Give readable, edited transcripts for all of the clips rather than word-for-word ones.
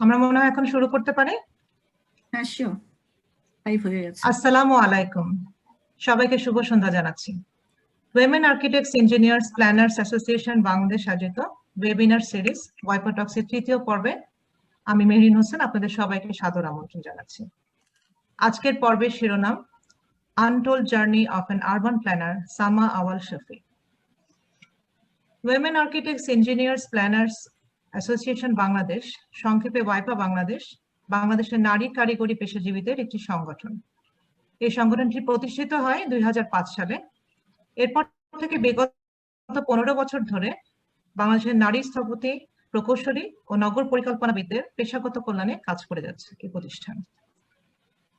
আমরা মনে হয় এখন শুরু করতে পারি। হ্যাঁ, শিওর, লাইভ হয়ে গেছে। আসসালামু আলাইকুম, সবাইকে শুভ সন্ধ্যা জানাচ্ছি। Women architects engineers planners association Bangladesh আয়োজিত ওয়েবিনার সিরিজ ওয়াইপা টক্সের তৃতীয় পর্বে আমি মেহরিন হোসেন আপনাদের সবাইকে সাদর আমন্ত্রণ জানাচ্ছি। আজকের পর্বের শিরোনাম untold journey of an urban planner Salma Awal Shafi. Women architects engineers planners association Bangladesh, সংক্ষেপে ওয়াইপা বাংলাদেশ, বাংলাদেশের নারী কারিগরি পেশাজীবীদের একটি সংগঠন। এই সংগঠনটি প্রতিষ্ঠিত হয় 2005 সালে। এরপর থেকে বিগত 15 বছর ধরে বাংলাদেশের নারী স্থপতি, প্রকৌশলী ও নগর পরিকল্পনাবিদদের পেশাগত কল্যাণে কাজ করে যাচ্ছে এই প্রতিষ্ঠান।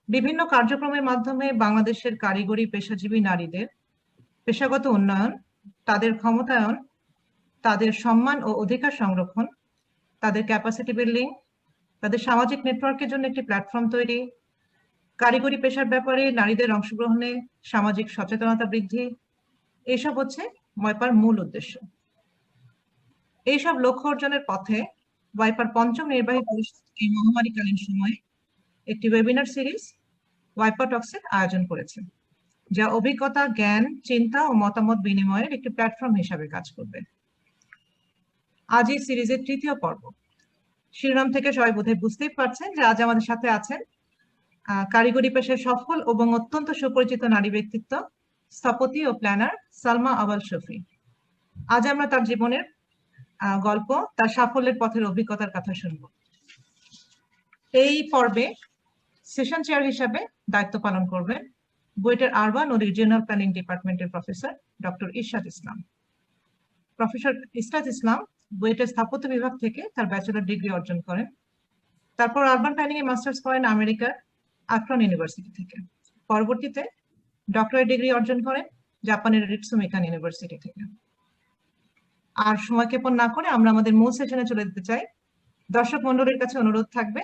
বিভিন্ন কার্যক্রমের মাধ্যমে বাংলাদেশের কারিগরি পেশাজীবী নারীদের পেশাগত উন্নয়ন, তাদের ক্ষমতায়ন, তাদের সম্মান ও অধিকার সংরক্ষণ, তাদের ক্যাপাসিটি বিল্ডিং, তাদের সামাজিক নেটওয়ার্কের জন্য একটি প্ল্যাটফর্ম তৈরি, কারিগরি পেশার ব্যাপারে নারীদের অংশগ্রহণে সামাজিক সচেতনতা বৃদ্ধি, এইসব হচ্ছে ওয়াইপার মূল উদ্দেশ্য। এইসব লক্ষ্য অর্জনের পথে ওয়াইপার পঞ্চম নির্বাহী পরিষদ এই মহামারীকালীন সময়ে একটি ওয়েবিনার সিরিজ ওয়াইপা টক্সের আয়োজন করেছে, যা অভিজ্ঞতা, জ্ঞান, চিন্তা ও মতামত বিনিময়ের একটি প্ল্যাটফর্ম হিসাবে কাজ করবে। আজ এই সিরিজের তৃতীয় পর্ব। শিরোনাম থেকে সবাই বোধহয় বুঝতেই পারছেন যে আজ আমাদের সাথে আছেন কারিগরি পেশায় সফল এবং অত্যন্ত সুপরিচিত নারী ব্যক্তিত্ব, স্থপতি ও প্ল্যানার সালমা আওয়াল শফি। আজ আমরা তার জীবনের গল্প, তার সাফল্যের পথের অভিজ্ঞতার কথা শুনব। এই পর্বে সেশন চেয়ার হিসাবে দায়িত্ব পালন করবেন বুয়েটের আরবান ও রিজিওনাল প্ল্যানিং ডিপার্টমেন্টের প্রফেসর ডক্টর ইশরাত ইসলাম। প্রফেসর ইশরাত ইসলাম বুয়েটের স্থাপত্য বিভাগ থেকে তার ব্যাচেলর ডিগ্রি অর্জন করেন। তারপর আরবান প্ল্যানিং এ মাস্টার্স করেন আমেরিকার আক্রন ইউনিভার্সিটি থেকে। পরবর্তীতে ডক্টরেট ডিগ্রি অর্জন করেন জাপানের রিটসুমিকান ইউনিভার্সিটি থেকে। আর সময় ক্ষেপণ না করে আমরা আমাদের মূল সেশনে চলে যেতে চাই। দর্শক মন্ডলীর কাছে অনুরোধ থাকবে,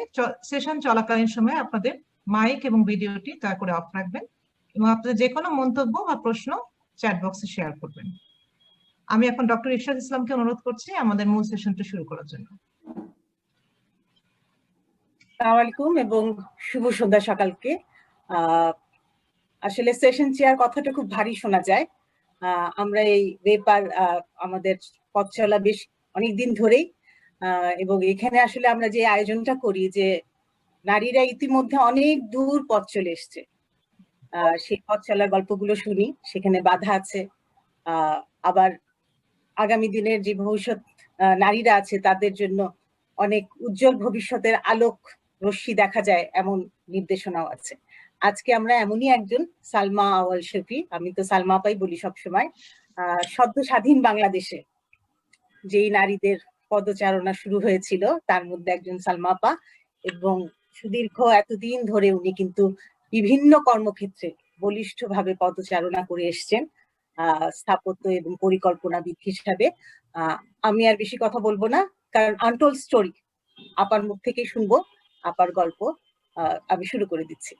সেশন চলাকালীন সময় আপনাদের মাইক এবং ভিডিওটি দয়া করে অফ রাখবেন এবং আপনাদের যে কোনো মন্তব্য বা প্রশ্ন চ্যাট বক্সে শেয়ার করবেন। আমি এখন ডক্টর ইশরাত ইসলামকে অনুরোধ করছি আমাদের মূল সেশনটি শুরু করার জন্য। আসসালামু আলাইকুম এবং শুভ সন্ধ্যা সকালকে। আসলে সেশন চেয়ার কথাটা খুব ভারী শোনা যায়। আমরা এই ওয়েপার আমাদের পথ চলা বেশ অনেকদিন ধরেই, এবং এখানে আসলে আমরা যে আয়োজনটা করি, যে নারীরা ইতিমধ্যে অনেক দূর পথ চলে এসছে, সেই পথ চলার গল্পগুলো শুনি। সেখানে বাধা আছে, আবার আগামী দিনের যে ভবিষ্যৎ নারীরা আছে তাদের জন্য অনেক উজ্জ্বল ভবিষ্যতের আলোক রশ্মি দেখা যায় এমন নির্দেশনাও আছে। আজকে আমরা এমনই একজন, সালমা আওয়াল শফি, আমি তো সালমা আপাই বলি সবসময়, সদ্য স্বাধীন বাংলাদেশে যেই নারীদের পদচারণা শুরু হয়েছিল তার মধ্যে একজন সালমা আপা, এবং সুদীর্ঘ এতদিন ধরে উনি কিন্তু বিভিন্ন কর্মক্ষেত্রে বলিষ্ঠভাবে পদচারণা করে এসছেন স্থাপত্য এবং পরিকল্পনাবিদ হিসাবে। আমি আর বেশি কথা বলবো না, কারণ আনটোল্ড স্টোরি আপার মুখ থেকেই শুনবো, আপার গল্প। আমি শুরু করে দিচ্ছি।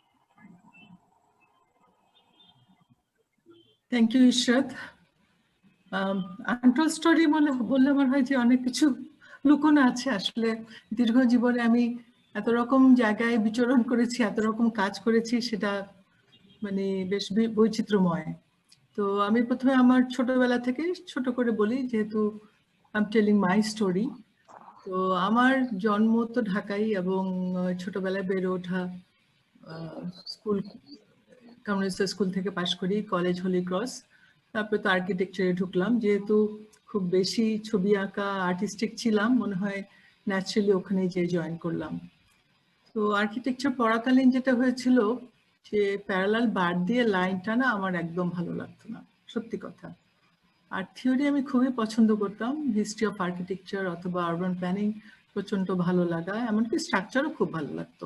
Thank you Ishrat. Untold story বললে মনে হয় যে অনেক কিছু লুকোনো আছে। আসলে দীর্ঘ জীবনে আমি এত রকম জায়গায় বিচরণ করেছি, এত রকম কাজ করেছি, সেটা মানে বেশ বৈচিত্র্যময়। তো আমি প্রথমে আমার ছোটবেলা থেকে ছোট করে বলি, যেহেতু I am telling my story. তো আমার জন্ম তো ঢাকায়, এবং ছোটবেলায় বেড়ে ওঠা, স্কুল কমিউনিস্ট স্কুল থেকে পাশ করি, কলেজ হলি ক্রস, তারপরে তো আর্কিটেকচারে ঢুকলাম। যেহেতু খুব বেশি ছবি আঁকা আর্টিস্টিক ছিলাম, মনে হয় ন্যাচারালি ওখানেই যে জয়েন করলাম। তো আর্কিটেকচার পড়াকালীন যেটা হয়েছিল, যে প্যারালাল বার দিয়ে লাইন টানা আমার একদম ভালো লাগতো না, সত্যি কথা। আর থিওরি আমি খুবই পছন্দ করতাম, হিস্ট্রি অফ আর্কিটেকচার অথবা আরবান প্ল্যানিং প্রচণ্ড ভালো লাগা, এমনকি স্ট্রাকচারও খুব ভালো লাগতো।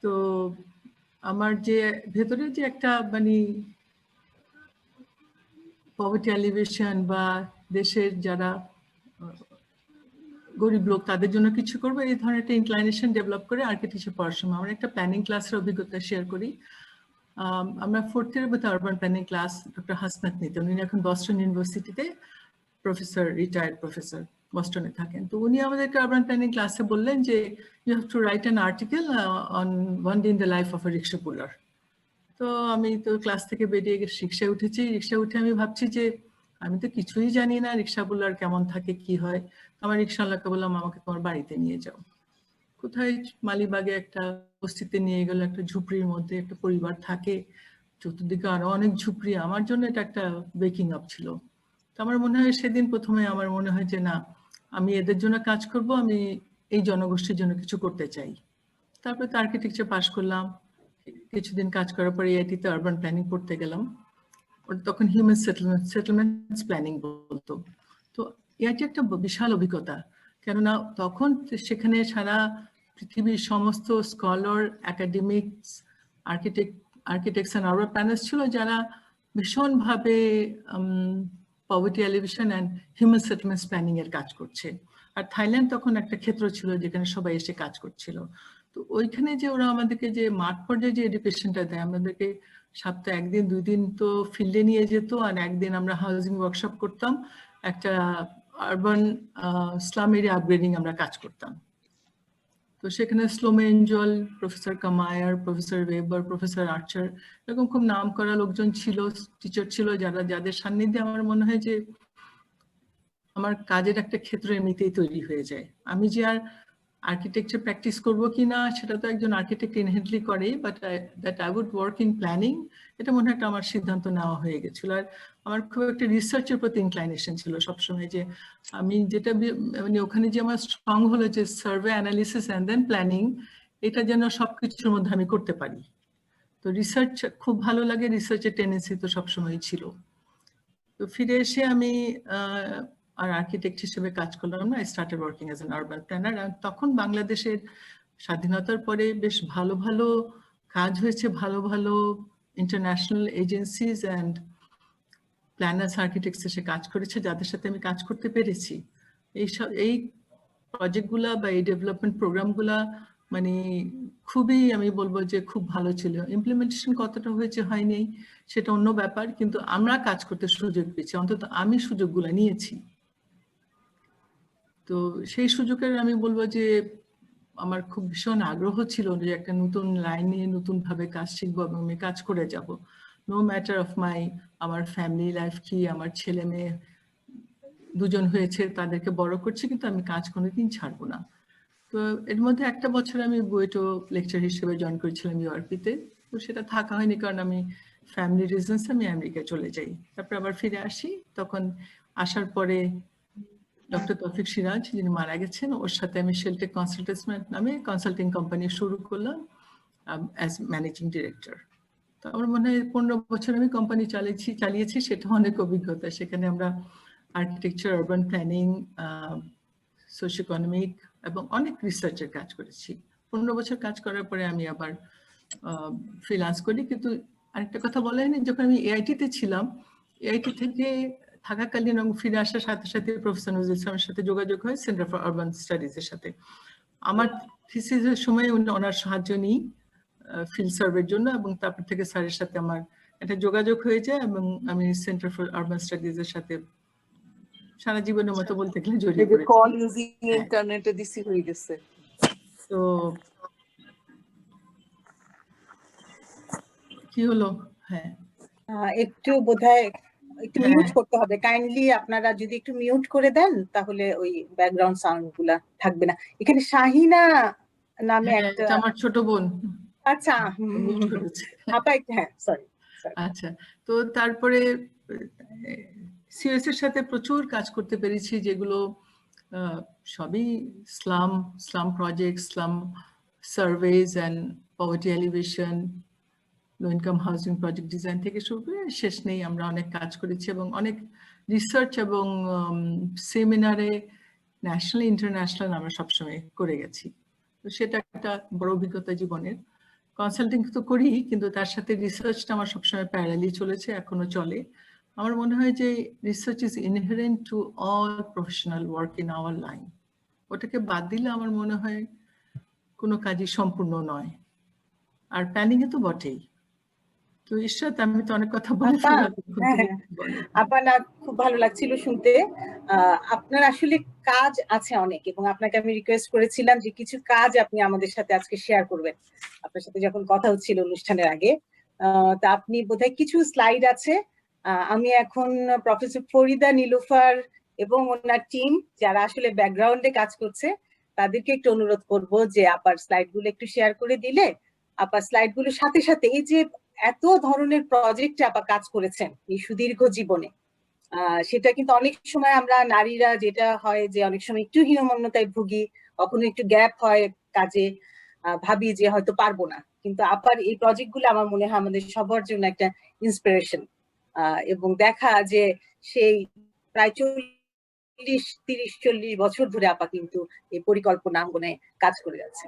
তো আমার যে ভেতরে যে একটা মানে পভার্টি এলিভেশন বা দেশের যারা গরিব লোক তাদের জন্য কিছু করবো, এই ধরনের একটা ইনক্লাইনেশন ডেভেলপ করে আর্কিটেকচার পড়ার সময় আমরা একটা প্ল্যানিং ক্লাসের অভিজ্ঞতা শেয়ার করি। আমরা 4th ইয়ার মধ্যে urban planning class doctor Hasnat নিতেন, উনি এখন বস্টন ইউনিভার্সিটিতে প্রফেসর, রিটায়ার্ড প্রফেসর। বস্টনে থাকেন। তো উনি আমাদেরকে আরবান প্ল্যানিং ক্লাসে বললেন যে you have to write an article on one day in the life of a rickshaw puller. তো আমি তো ক্লাস থেকে বেরিয়ে রিক্সায় উঠেছি। রিক্সা উঠে আমি ভাবছি যে আমি তো কিছুই জানি না রিক্সা পুলার কেমন থাকে, কি হয়। আমার রিক্সাওয়ালাকে বললাম আমাকে তোমার বাড়িতে নিয়ে যাও। কোথায় মালিবাগে একটা বস্তিতে নিয়ে গেল, একটা ঝুপড়ির মধ্যে একটা পরিবার থাকে, চতুর্দিকে আরো অনেক ঝুপড়ি। আমার জন্য এটা একটা ওয়েকিং আপ ছিল। তো আমার মনে হয় সেদিন প্রথমে আমার মনে হয় যে না, আমি এদের জন্য কাজ করব, আমি এই জনগোষ্ঠীর জন্য কিছু করতে চাই। তারপরে তো আর্কিটেকচার পাশ করলাম। কিছুদিন কাজ করার পরে আইআইটিতে আরবান প্ল্যানিং পড়তে গেলাম। তখন হিউম্যান সেটেলমেন্টস প্ল্যানিং বলতো। তো আইআইটি একটা বিশাল অভিজ্ঞতা, কেননা তখন সেখানে সারা পৃথিবীর সমস্ত scholar, academics, architects and urban planners ছিল যারা ভীষণভাবে poverty elevation and human settlements planning এর কাজ করছে। আর থাইল্যান্ড তখন একটা ক্ষেত্র ছিল যেখানে সবাই এসে কাজ করছিল। তো ওইখানে যে ওরা আমাদেরকে যে মাঠ পর্যায়ে যে এডুকেশনটা দেয়, আমাদেরকে সপ্তাহে 1 দিন 2 দিন তো ফিল্ডে নিয়ে যেত, আর 1 দিন আমরা হাউজিং ওয়ার্কশপ করতাম, একটা আরবান স্লাম এরিয়া আপগ্রেডিং আমরা কাজ করতাম। তো সেখানে স্লোমে এঞ্জল, প্রফেসর কামায়ার, প্রফেসর ওয়েবার, প্রফেসর আর্চার, এরকম খুব নাম করা লোকজন ছিল, টিচার ছিল, যাদের সান্নিধ্যে আমার মনে হয় যে আমার কাজের একটা ক্ষেত্র এমনিতেই তৈরি হয়ে যায়। আমি যে আর আর্কিটেকচার প্র্যাকটিস করবো কিনা সেটা তো একজন আর্কিটেক্ট ইনহেন্টলি করে, but that I would work in planning, এটা মনে হয় একটা আমার সিদ্ধান্ত নেওয়া হয়ে গেছিল। আর আমার খুব একটা রিসার্চের প্রতি ইনক্লাইনেশন ছিল সবসময়, যে আমি যেটা মানে ওখানে যে আমার স্ট্রং হলো যে survey, analysis and then planning, এটা যেন সবকিছুর মধ্যে আমি করতে পারি। তো রিসার্চ খুব ভালো লাগে, রিসার্চের টেন্ডেন্সি তো সবসময় ছিল। তো ফিরে এসে আমি আর আর্কিটেক্ট হিসেবে কাজ করলাম না, I started working as an urban planner. তখন বাংলাদেশের স্বাধীনতার পরে বেশ ভালো ভালো কাজ হয়েছে, ভালো ভালো international agencies and planners, architects এসে কাজ করেছে, যাদের সাথে আমি কাজ করতে পেরেছি। এই প্রজেক্টগুলা বা এই ডেভেলপমেন্ট প্রোগ্রামগুলা মানে খুবই, আমি বলবো যে খুব ভালো ছিল। ইমপ্লিমেন্টেশন কতটা হয়েছে হয়নি সেটা অন্য ব্যাপার, কিন্তু আমরা কাজ করতে সুযোগ পেয়েছি, অন্তত আমি সুযোগগুলো নিয়েছি। তো সেই সুযোগের আমি বলবো যে আমার খুব ভীষণ আগ্রহ ছিল যে একটা নতুন লাইনে নতুন ভাবে কাজ শিখবো এবং আমি কাজ করে যাব, নো ম্যাটার অফ আমার ফ্যামিলি লাইফ কি, আমার ছেলে মেয়ে 2জন হয়েছে, তাদেরকে বড় করছি, কিন্তু আমি কাজ কোনোদিন ছাড়বো না। তো এর মধ্যে একটা বছর আমি বুয়েটো লেকচার হিসেবে জয়েন করেছিলাম ইউআরপিতে। তো সেটা থাকা হয়নি কারণ আমি ফ্যামিলি রিজনস আমি আমেরিকায় চলে যাই, তারপর আবার ফিরে আসি। তখন আসার পরে ডক্টর তৌফিক সিরাজ, যিনি মারা গেছেন, ওর সাথে আমি শেলটেক কনসালটেন্ট নামে কনসাল্টিং কোম্পানি শুরু করলাম অ্যাজ ম্যানেজিং ডিরেক্টর। তো আমার মনে হয় 15 বছর আমি কোম্পানি চালিয়েছি, সেটা অনেক অভিজ্ঞতা। সেখানে আমরা architecture, urban planning, socio economic এবং অনেক রিসার্চের কাজ করেছি। 15 বছর কাজ করার পরে আমি আবার ফ্রিল্যান্স করি। কিন্তু আরেকটা কথা বলা হয়নি, যখন আমি এআইটিতে ছিলাম, এআইটি থেকে থাকাকালীন এবং ফিরে আসার সাথে সাথে প্রফেসর নজরুল ইসলামের সাথে যোগাযোগ হয় সেন্টার ফর আরবান স্টাডিজ এর সাথে। আমার থিসিসের সময় ওনার সাহায্য নিই ফিল্ড সার্ভের জন্য, এবং তারপর থেকে স্যারের সাথে আমার একটা যোগাযোগ হয়ে যায় এবং আমি সেন্টার ফর আরবান স্টাডিজ এর সাথে সারা জীবনের মতো বলতে গেলে জড়িয়ে পড়েছি। কল ইউজিং ইন্টারনেটে দিছি হয়ে গেছে। তো কি হলো? হ্যাঁ, একটু বোধহয় একটু মিউট করতে হবে, কাইন্ডলি আপনারা যদি একটু মিউট করে দেন তাহলে ওই ব্যাকগ্রাউন্ড সাউন্ড গুলা থাকবে না। এখানে শাহিনা নামে একটা, আমার ছোট বোন। আচ্ছা আপা, হ্যাঁ সরি। আচ্ছা, তো তারপরে সিএস এর সাথে প্রচুর কাজ করতে পেরেছি, যেগুলো সবই slum project, slum surveys and poverty alleviation, low income housing project design থেকে শুরু করে শেষ নেই। আমরা অনেক কাজ করেছি এবং অনেক রিসার্চ এবং সেমিনারে ন্যাশনাল ইন্টারন্যাশনাল আমরা সবসময় করে গেছি। তো সেটা একটা বড় অভিজ্ঞতা জীবনের। কনসাল্টিং তো করি, কিন্তু তার সাথে রিসার্চটা আমার সবসময় প্যারালি চলেছে, এখনো চলে। আমার মনে হয় যে research is inherent to all professional work in our line. ওটাকে বাদ দিলে আমার মনে হয় কোনো কাজই সম্পূর্ণ নয়, আর প্ল্যানিং এ তো বটেই। তো তো ইশরাত, আমি তো অনেক কথা বলে আপা, ফেললাম, এখন হ্যাঁ তুমি হ্যাঁ বলো। আপা, না খুব ভালো লাগছিল শুনতে। আপনার আসলে কাজ আছে অনেক, এবং আপনাকে আমি রিকোয়েস্ট করেছিলাম যে কিছু কাজ আপনি আমাদের সাথে আজকে শেয়ার করবেন। আপনার সাথে যখন কথা হচ্ছিল অনুষ্ঠানের আগে, তা আপনি বোধহয় কিছু স্লাইড আছে। আমি এখন প্রফেসর ফরিদা নীলুফার এবং ওনার টিম যারা আসলে ব্যাকগ্রাউন্ডে কাজ করছে তাদেরকে একটু অনুরোধ করব যে আপার স্লাইড গুলো একটু শেয়ার করে দিলে, আপার স্লাইড গুলোর সাথে সাথে এই যে এত ধরনের প্রজেক্টে আপা কাজ করেছেন এই সুদীর্ঘ জীবনে, সেটা কিন্তু অনেক সময় আমরা নারীরা যেটা হয় যে অনেক সময় একটু হীনমন্যতায় ভুগি, কখনো একটু গ্যাপ হয় কাজে, ভাবি যে হয়তো পারবো না। কিন্তু আপার এই প্রজেক্ট গুলো আমার মনে হয় আমাদের সবার জন্য একটা ইন্সপিরেশন, এবং দেখা যে সেই প্রায় 30-40 বছর ধরে আপা কিন্তু এই পরিকল্পনা অঙ্গনে কাজ করে যাচ্ছে।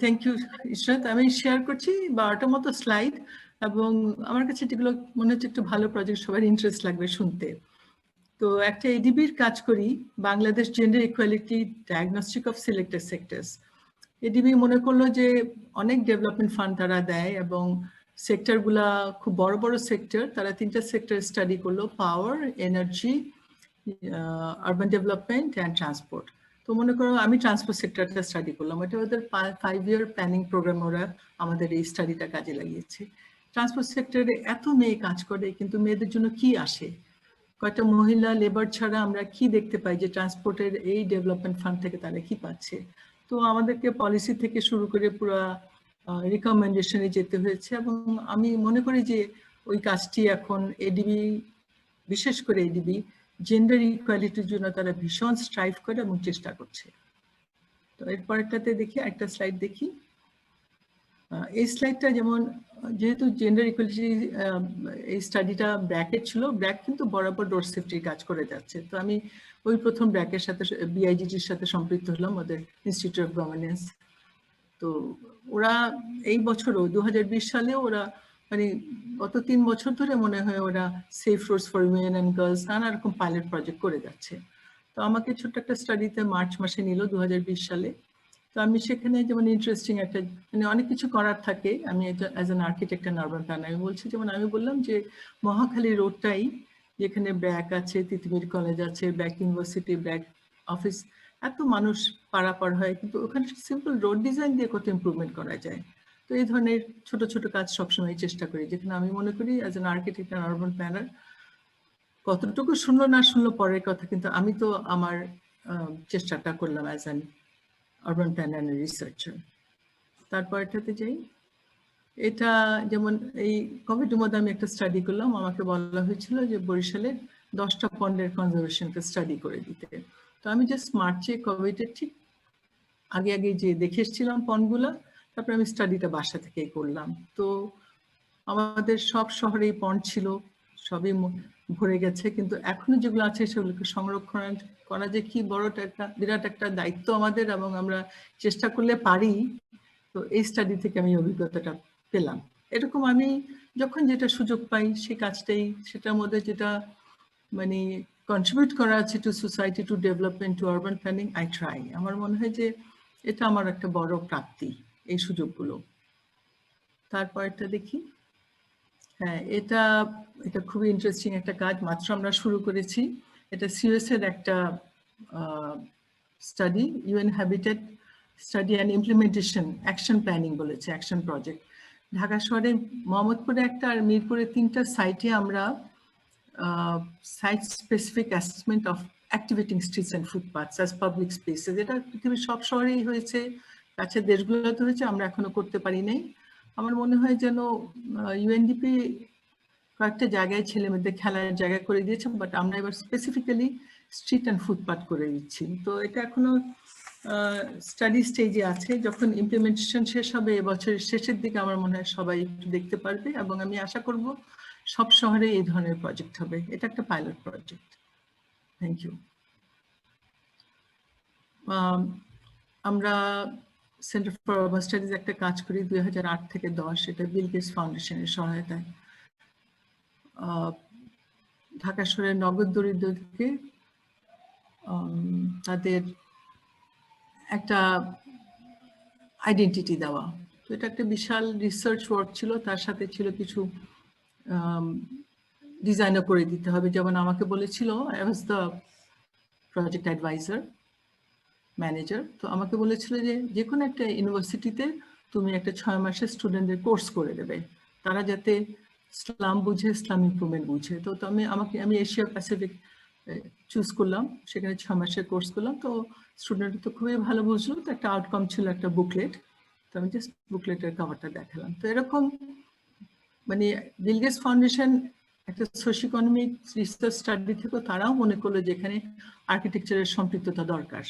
Thank you Ishrat. আমি শেয়ার করছি 12টার মতো স্লাইড, এবং আমার কাছে যেগুলো মনে হচ্ছে একটু ভালো প্রজেক্ট, সবার ইন্টারেস্ট লাগবে শুনতে। তো একটা এডিবির কাজ করি, Bangladesh gender equality diagnostic of selected sectors. ADB মনে করলো যে অনেক ডেভেলপমেন্ট ফান্ড তারা দেয়, এবং সেক্টরগুলা খুব বড় বড় সেক্টর, তারা 3টা সেক্টর স্টাডি করলো: power, energy, urban development and transport. তো মনে করো আমি ট্রান্সপোর্ট সেক্টরটা স্টাডি করলাম, এটা ওদের 5-year প্ল্যানিং প্রোগ্রাম, ওরা আমাদের এই স্টাডিটা কাজে লাগিয়েছে। ট্রান্সপোর্ট সেক্টরে এত মেয়ে কাজ করে, কিন্তু মেয়েদের জন্য কি আসে, কয়টা মহিলা লেবার ছাড়া আমরা কি দেখতে পাই যে ট্রান্সপোর্টের এই ডেভেলপমেন্ট ফান্ড থেকে তারা কি পাচ্ছে। তো আমাদেরকে পলিসি থেকে শুরু করে পুরো রিকমেন্ডেশনে যেতে হয়েছে, এবং আমি মনে করি যে ওই কাজটি এখন এডিবি, বিশেষ করে এডিবি জেন্ডার ইকুয়ালিটির জন্য তারা ভীষণ স্ট্রাইভ করে এবং চেষ্টা করছে। তো এরপরটাতে দেখি, একটা স্লাইড দেখি। এই স্লাইডটা যেমন, যেহেতু জেন্ডার ইকুয়ালিটি এই স্টাডিটা ব্র্যাকের ছিল, ব্র্যাক কিন্তু বরাবর রোড সেফটির কাজ করে যাচ্ছে। তো আমি ওই প্রথম ব্র্যাকের সাথে বিআইজিটির সাথে সম্পৃক্ত হলাম, ওদের ইনস্টিটিউট অফ গভর্নেন্স। তো ওরা এই বছরও 2020 সালে ওরা মানে গত 3 বছর ধরে মনে হয় ওরা safe roads for women and girls নানা রকম পাইলট প্রজেক্ট করে যাচ্ছে। তো আমাকে ছোট্ট একটা স্টাডিতে মার্চ মাসে নিল 2020 সালে। তো আমি সেখানে যেমন ইন্টারেস্টিং একটা, মানে অনেক কিছু করার থাকে। আমি as an architect and urban planner আমি বলছি, যেমন আমি বললাম যে মহাখালী রোডটাই, যেখানে ব্র্যাক আছে, তিতুমির কলেজ আছে, ব্র্যাক ইউনিভার্সিটি, ব্র্যাক অফিস, এত মানুষ পারাপার হয়, কিন্তু ওখানে সিম্পল রোড ডিজাইন দিয়ে কত ইমপ্রুভমেন্ট করা যায়। তো এই ধরনের ছোট ছোট কাজ সবসময় চেষ্টা করি, যেখানে আমি মনে করি as an architect and urban planner, কতটুকু শুনলো না শুনলো পরের কথা, কিন্তু আমি তো আমার চেষ্টাটা করলাম as an urban planner and researcher. তারপরটাতে যাই। এটা যেমন এই কোভিডের মধ্যে আমি একটা স্টাডি করলাম, আমাকে বলা হয়েছিল যে বরিশালের 10টা পন্ডের কনজারভেশনকে স্টাডি করে দিতে। তো আমি জাস্ট মার্চে কোভিডের ঠিক আগে আগে যে দেখে এসেছিলাম পন্ডগুলো, তারপরে আমি স্টাডিটা বাসা থেকেই করলাম। তো আমাদের সব শহরেই পন্ড ছিল, সবই ভরে গেছে, কিন্তু এখনো যেগুলো আছে সেগুলোকে সংরক্ষণ করা যে কি বড় একটা বিরাট একটা দায়িত্ব আমাদের, এবং আমরা চেষ্টা করলে পারি। তো এই স্টাডি থেকে আমি অভিজ্ঞতাটা পেলাম। এরকম আমি যখন যেটা সুযোগ পাই সেই কাজটাই, সেটার মধ্যে যেটা মানে কন্ট্রিবিউট করা আছে to society, to development, to urban planning, I try. আমার মনে হয় যে এটা আমার একটা বড় প্রাপ্তি, এই সুযোগগুলো। তারপরটা দেখি। হ্যাঁ, এটা খুবই ইন্টারেস্টিং একটা কাজ, মাত্র আমরা শুরু করেছি। এটা সিএস এর একটা study, UN habitat study and implementation action planning বলেছে, অ্যাকশন প্রজেক্ট। ঢাকা শহরে মোহাম্মদপুরে একটা আর মিরপুরে 3টা সাইটে আমরা site specific assessment of activating streets and footpaths as public spaces, এটা পৃথিবীর সব শহরেই হয়েছে, কাছের দেশগুলোতে হয়েছে, আমরা এখনো করতে পারি নাই। আমার মনে হয় যেন ইউএনডিপি কয়েকটা জায়গায় ছেলে মেয়েদের খেলার জায়গা করে দিয়েছে, বাট আমরা এবার স্পেসিফিক্যালি স্ট্রিট অ্যান্ড ফুটপাথ করে দিচ্ছি। তো এটা এখনো স্টাডি স্টেজে আছে, যখন ইমপ্লিমেন্টেশন শেষ হবে এবছরের শেষের দিকে আমার মনে হয় সবাই একটু দেখতে পারবে, এবং আমি আশা করব সব শহরে এই ধরনের প্রজেক্ট হবে। এটা একটা পাইলট প্রজেক্ট। Thank you. আমরা সেন্টার ফর আরবান স্টাডিজ একটা কাজ করি 2008 থেকে 10, এটা বিল গেটস ফাউন্ডেশনের সহায়তায়। ঢাকা শহরের নগদ দরিদ্রদেরকে তাদের একটা আইডেন্টিটি দেওয়া। তো এটা একটা বিশাল রিসার্চ ওয়ার্ক ছিল, তার সাথে ছিল কিছু ডিজাইনও করে দিতে হবে। যেমন আমাকে বলেছিল, I was the project adviser manager, তো আমাকে বলেছিল যে যে কোনো একটা ইউনিভার্সিটিতে তুমি একটা 6 মাসের স্টুডেন্টদের কোর্স করে দেবে, তারা যাতে ইসলাম বুঝে, ইসলাম ইমপ্রুভমেন্ট বুঝে। তো আমি এশিয়া প্যাসিফিক চুজ করলাম, সেখানে 6 মাসের কোর্স করলাম। তো স্টুডেন্ট তো খুবই ভালো বুঝলো। তো একটা আউটকাম ছিল একটা বুকলেট, তো আমি জাস্ট বুকলেটের কভারটা দেখালাম। তো এরকম মানে বিল গেটস ফাউন্ডেশন একটা সোশিও ইকোনমিক রিসার্চ স্টাডি থেকেও তারাও মনে করলো যে এখানে আর্কিটেকচারের সম্পৃক্ততা দরকার।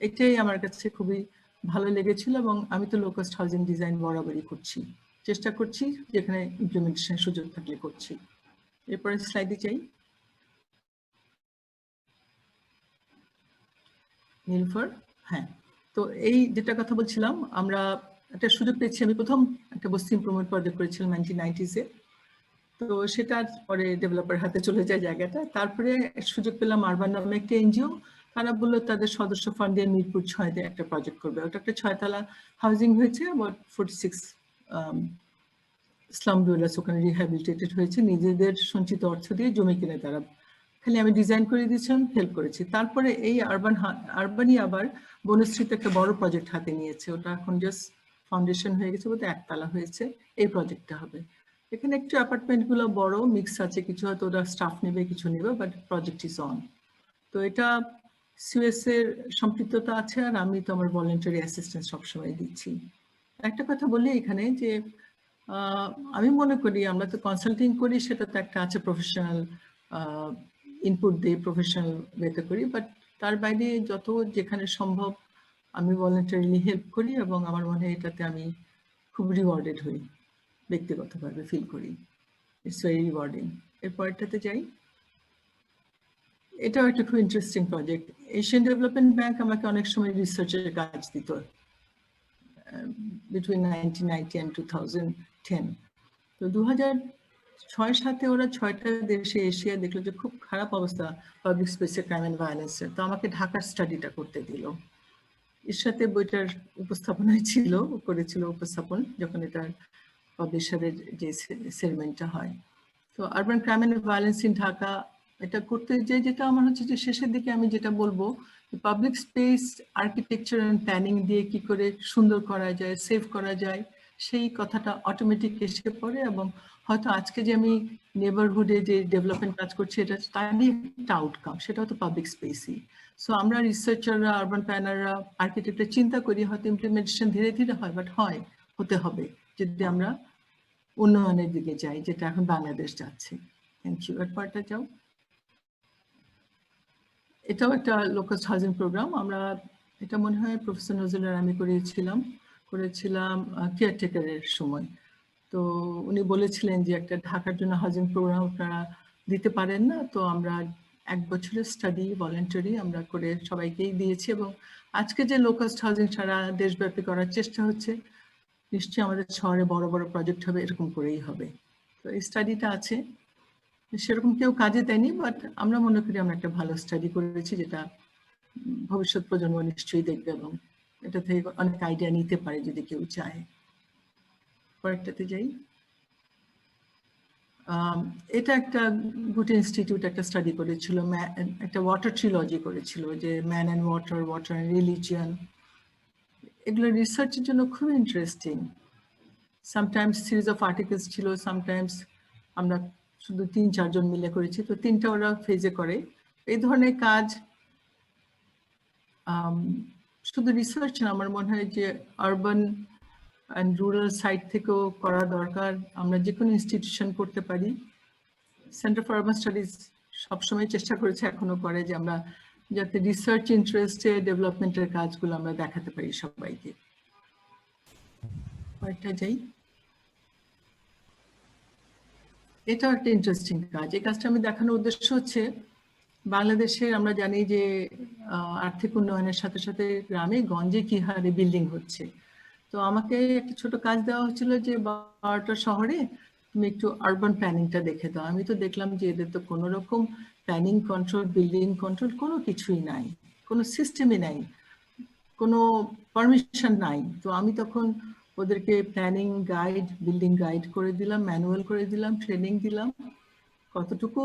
এটাই আমার কাছে খুবই ভালো লেগেছিল, এবং আমি তো লো কস্ট হাউজিং ডিজাইন বরাবরই করছি, চেষ্টা করছি যেখানে ইমপ্লিমেন্টেশন সুযোগ থাকলে করছি। এরপরে স্লাইডে চাই। নীলফার, হ্যাঁ, তো এই যেটা কথা বলছিলাম, আমরা একটা সুযোগ পেয়েছি। আমি প্রথম একটা বস্তি ইমপ্রুভমেন্ট প্রজেক্ট করেছিলাম 1990s-এ, তো সেটা পরে ডেভেলপার হাতে চলে যায় জায়গাটা। তারপরে সুযোগ পেলাম আরবান নামে একটা এনজিও, তারা বললো তাদের সদস্য ফান্ড দিয়ে মিরপুর 6-তে একটা প্রজেক্ট করবে। ওটা একটা 6 তলা হাউজিং হয়েছে, অ্যাবাউট 46 স্লাম ডুয়েলার্স ওখানে রিহ্যাবিলিটেটেড হয়েছে। নিজেদের সঞ্চিত অর্থ দিয়ে জমি কিনে তারা, খালি আমি ডিজাইন করে দিয়েছিলাম, হেল্প করেছি। তারপরে এই আরবানই আবার বনশ্রীতে একটা বড় প্রজেক্ট হাতে নিয়েছে, ওটা এখন জাস্ট ফাউন্ডেশন হয়ে গেছে, বোধহয় 1 তলা হয়েছে। এই প্রজেক্টটা হবে, এখানে একটু অ্যাপার্টমেন্টগুলো বড় মিক্স আছে, কিছু হয়তো ওরা স্টাফ নেবে, কিছু নেবে, বাট প্রজেক্ট ইজ অন। তো এটা সিউএস এর সম্পৃক্ততা আছে, আর আমি তো আমার ভলেন্টারি অ্যাসিস্ট্যান্স সবসময় দিচ্ছি। একটা কথা বলি এখানে যে আমি মনে করি আমরা তো কনসাল্টিং করি, সেটা তো একটা আছে প্রফেশনাল ইনপুট দিয়ে প্রফেশনাল ওয়েতে করি, বাট তার বাইরে যত যেখানে সম্ভব আমি ভলেন্টারিলি হেল্প করি, এবং আমার মনে হয় এটাতে আমি খুব রিওয়ার্ডেড হই, ব্যক্তিগতভাবে ফিল করি। It's very rewarding. এরপরটাতে যাই। এটাও একটা খুব interesting project. Asian development bank আমাকে অনেক সময় রিসার্চের কাজ দিত বিটুইন 1990 and 2010। তো 2006-07-এ ওরা 6টা দেশে এশিয়া দেখলো যে খুব খারাপ অবস্থা পাবলিক স্পেসে ক্রাইম অ্যান্ড ভায়োলেন্সের। তো আমাকে ঢাকার স্টাডিটা করতে দিল। এর সাথে বইটার উপস্থাপনায় ছিল, করেছিল উপস্থাপন যখন এটা পাবলিশারের যে সেগমেন্টটা হয়। তো urban crime and violence in Dhaka, এটা করতে যেটা আমার হচ্ছে যে শেষের দিকে আমি যেটা বলবো, public space architecture and planning দিয়ে কি করে সুন্দর করা যায়, সেভ করা যায়, সেই কথাটা অটোমেটিক এসে পড়ে। এবং হয়তো আজকে যে আমি নেবারহুডে যে ডেভেলপমেন্ট কাজ করছি, এটা তারই একটা আউটকাম, সেটা হয়তো পাবলিক স্পেসই। সো আমরা রিসার্চাররা, আরবান প্ল্যানাররা, আর্কিটেক্টরা চিন্তা করি হয়তো ইমপ্লিমেন্টেশন ধীরে ধীরে হয়, বাট হতে হবে যদি আমরা উন্নয়নের দিকে যাই, যেটা এখন বাংলাদেশ যাচ্ছে। Thank you. এরপরটা যাও। এটাও একটা লোকাল হাউজিং প্রোগ্রাম। আমরা এটা মনে হয় প্রফেসর নজরুল আমি করেছিলাম কেয়ারটেকারের সময়। তো উনি বলেছিলেন যে একটা ঢাকার জন্য হাউজিং প্রোগ্রাম আপনারা দিতে পারেন না, তো আমরা 1 বছরের স্টাডি ভলেন্টারি আমরা করে সবাইকেই দিয়েছি, এবং আজকে যে লোকাল হাউজিং সারা দেশব্যাপী করার চেষ্টা হচ্ছে, নিশ্চয়ই আমাদের শহরে বড় বড় প্রজেক্ট হবে, এরকম করেই হবে। তো এই স্টাডিটা আছে, সেরকম কেউ কাজে দেয়নি, বাট আমরা মনে করি আমরা একটা ভালো স্টাডি করেছি, যেটা ভবিষ্যৎ প্রজন্ম নিশ্চয়ই দেখবে, এবং এটা থেকে অনেক আইডিয়া নিতে পারে যদি কেউ চায়। পরেরটাতে যাই। এটা একটা গুড ইনস্টিটিউট একটা স্টাডি করেছিল, একটা ওয়াটার ট্রিলজি করেছিল, যে man and water, water and religion. এগুলো রিসার্চের জন্য খুব interesting. Sometimes series of articles ছিল, সামটাইমস আমরা শুধু 3-4 জন মিলে করেছি। তো 3টা ওরা ফেজে করে। এই ধরনের কাজ শুধু রিসার্চ না, আমার মনে হয় যে আরবান অ্যান্ড রুরাল সাইড থেকেও করা দরকার। আমরা যে কোনো ইনস্টিটিউশন করতে পারি। সেন্টার ফর আরবান স্টাডিজ সবসময় চেষ্টা করেছে, এখনো করে, যে আমরা যাতে রিসার্চ ইন্টারেস্টে ডেভেলপমেন্টের কাজগুলো আমরা দেখাতে পারি সবাইকে। কয়েকটা যাই। এটাও একটা ইন্টারেস্টিং কাজ। এই কাজটা আমি দেখানোর উদ্দেশ্য হচ্ছে, বাংলাদেশে আমরা জানি যে আর্থিক উন্নয়নের সাথে সাথে গ্রামে গঞ্জে কি হারে বিল্ডিং হচ্ছে। তো আমাকে একটা ছোট কাজ দেওয়া হচ্ছিল যে 12টা শহরে তুমি একটু আরবান প্ল্যানিংটা দেখে দাও। আমি তো দেখলাম যে এদের তো কোনো রকম প্ল্যানিং কন্ট্রোল, বিল্ডিং কন্ট্রোল কোনো কিছুই নাই, কোনো সিস্টেমই নাই, কোনো পারমিশন নাই। তো আমি তখন ওদেরকে প্ল্যানিং গাইড, বিল্ডিং গাইড করে দিলাম, ম্যানুয়াল করে দিলাম, ট্রেনিং দিলাম। কতটুকু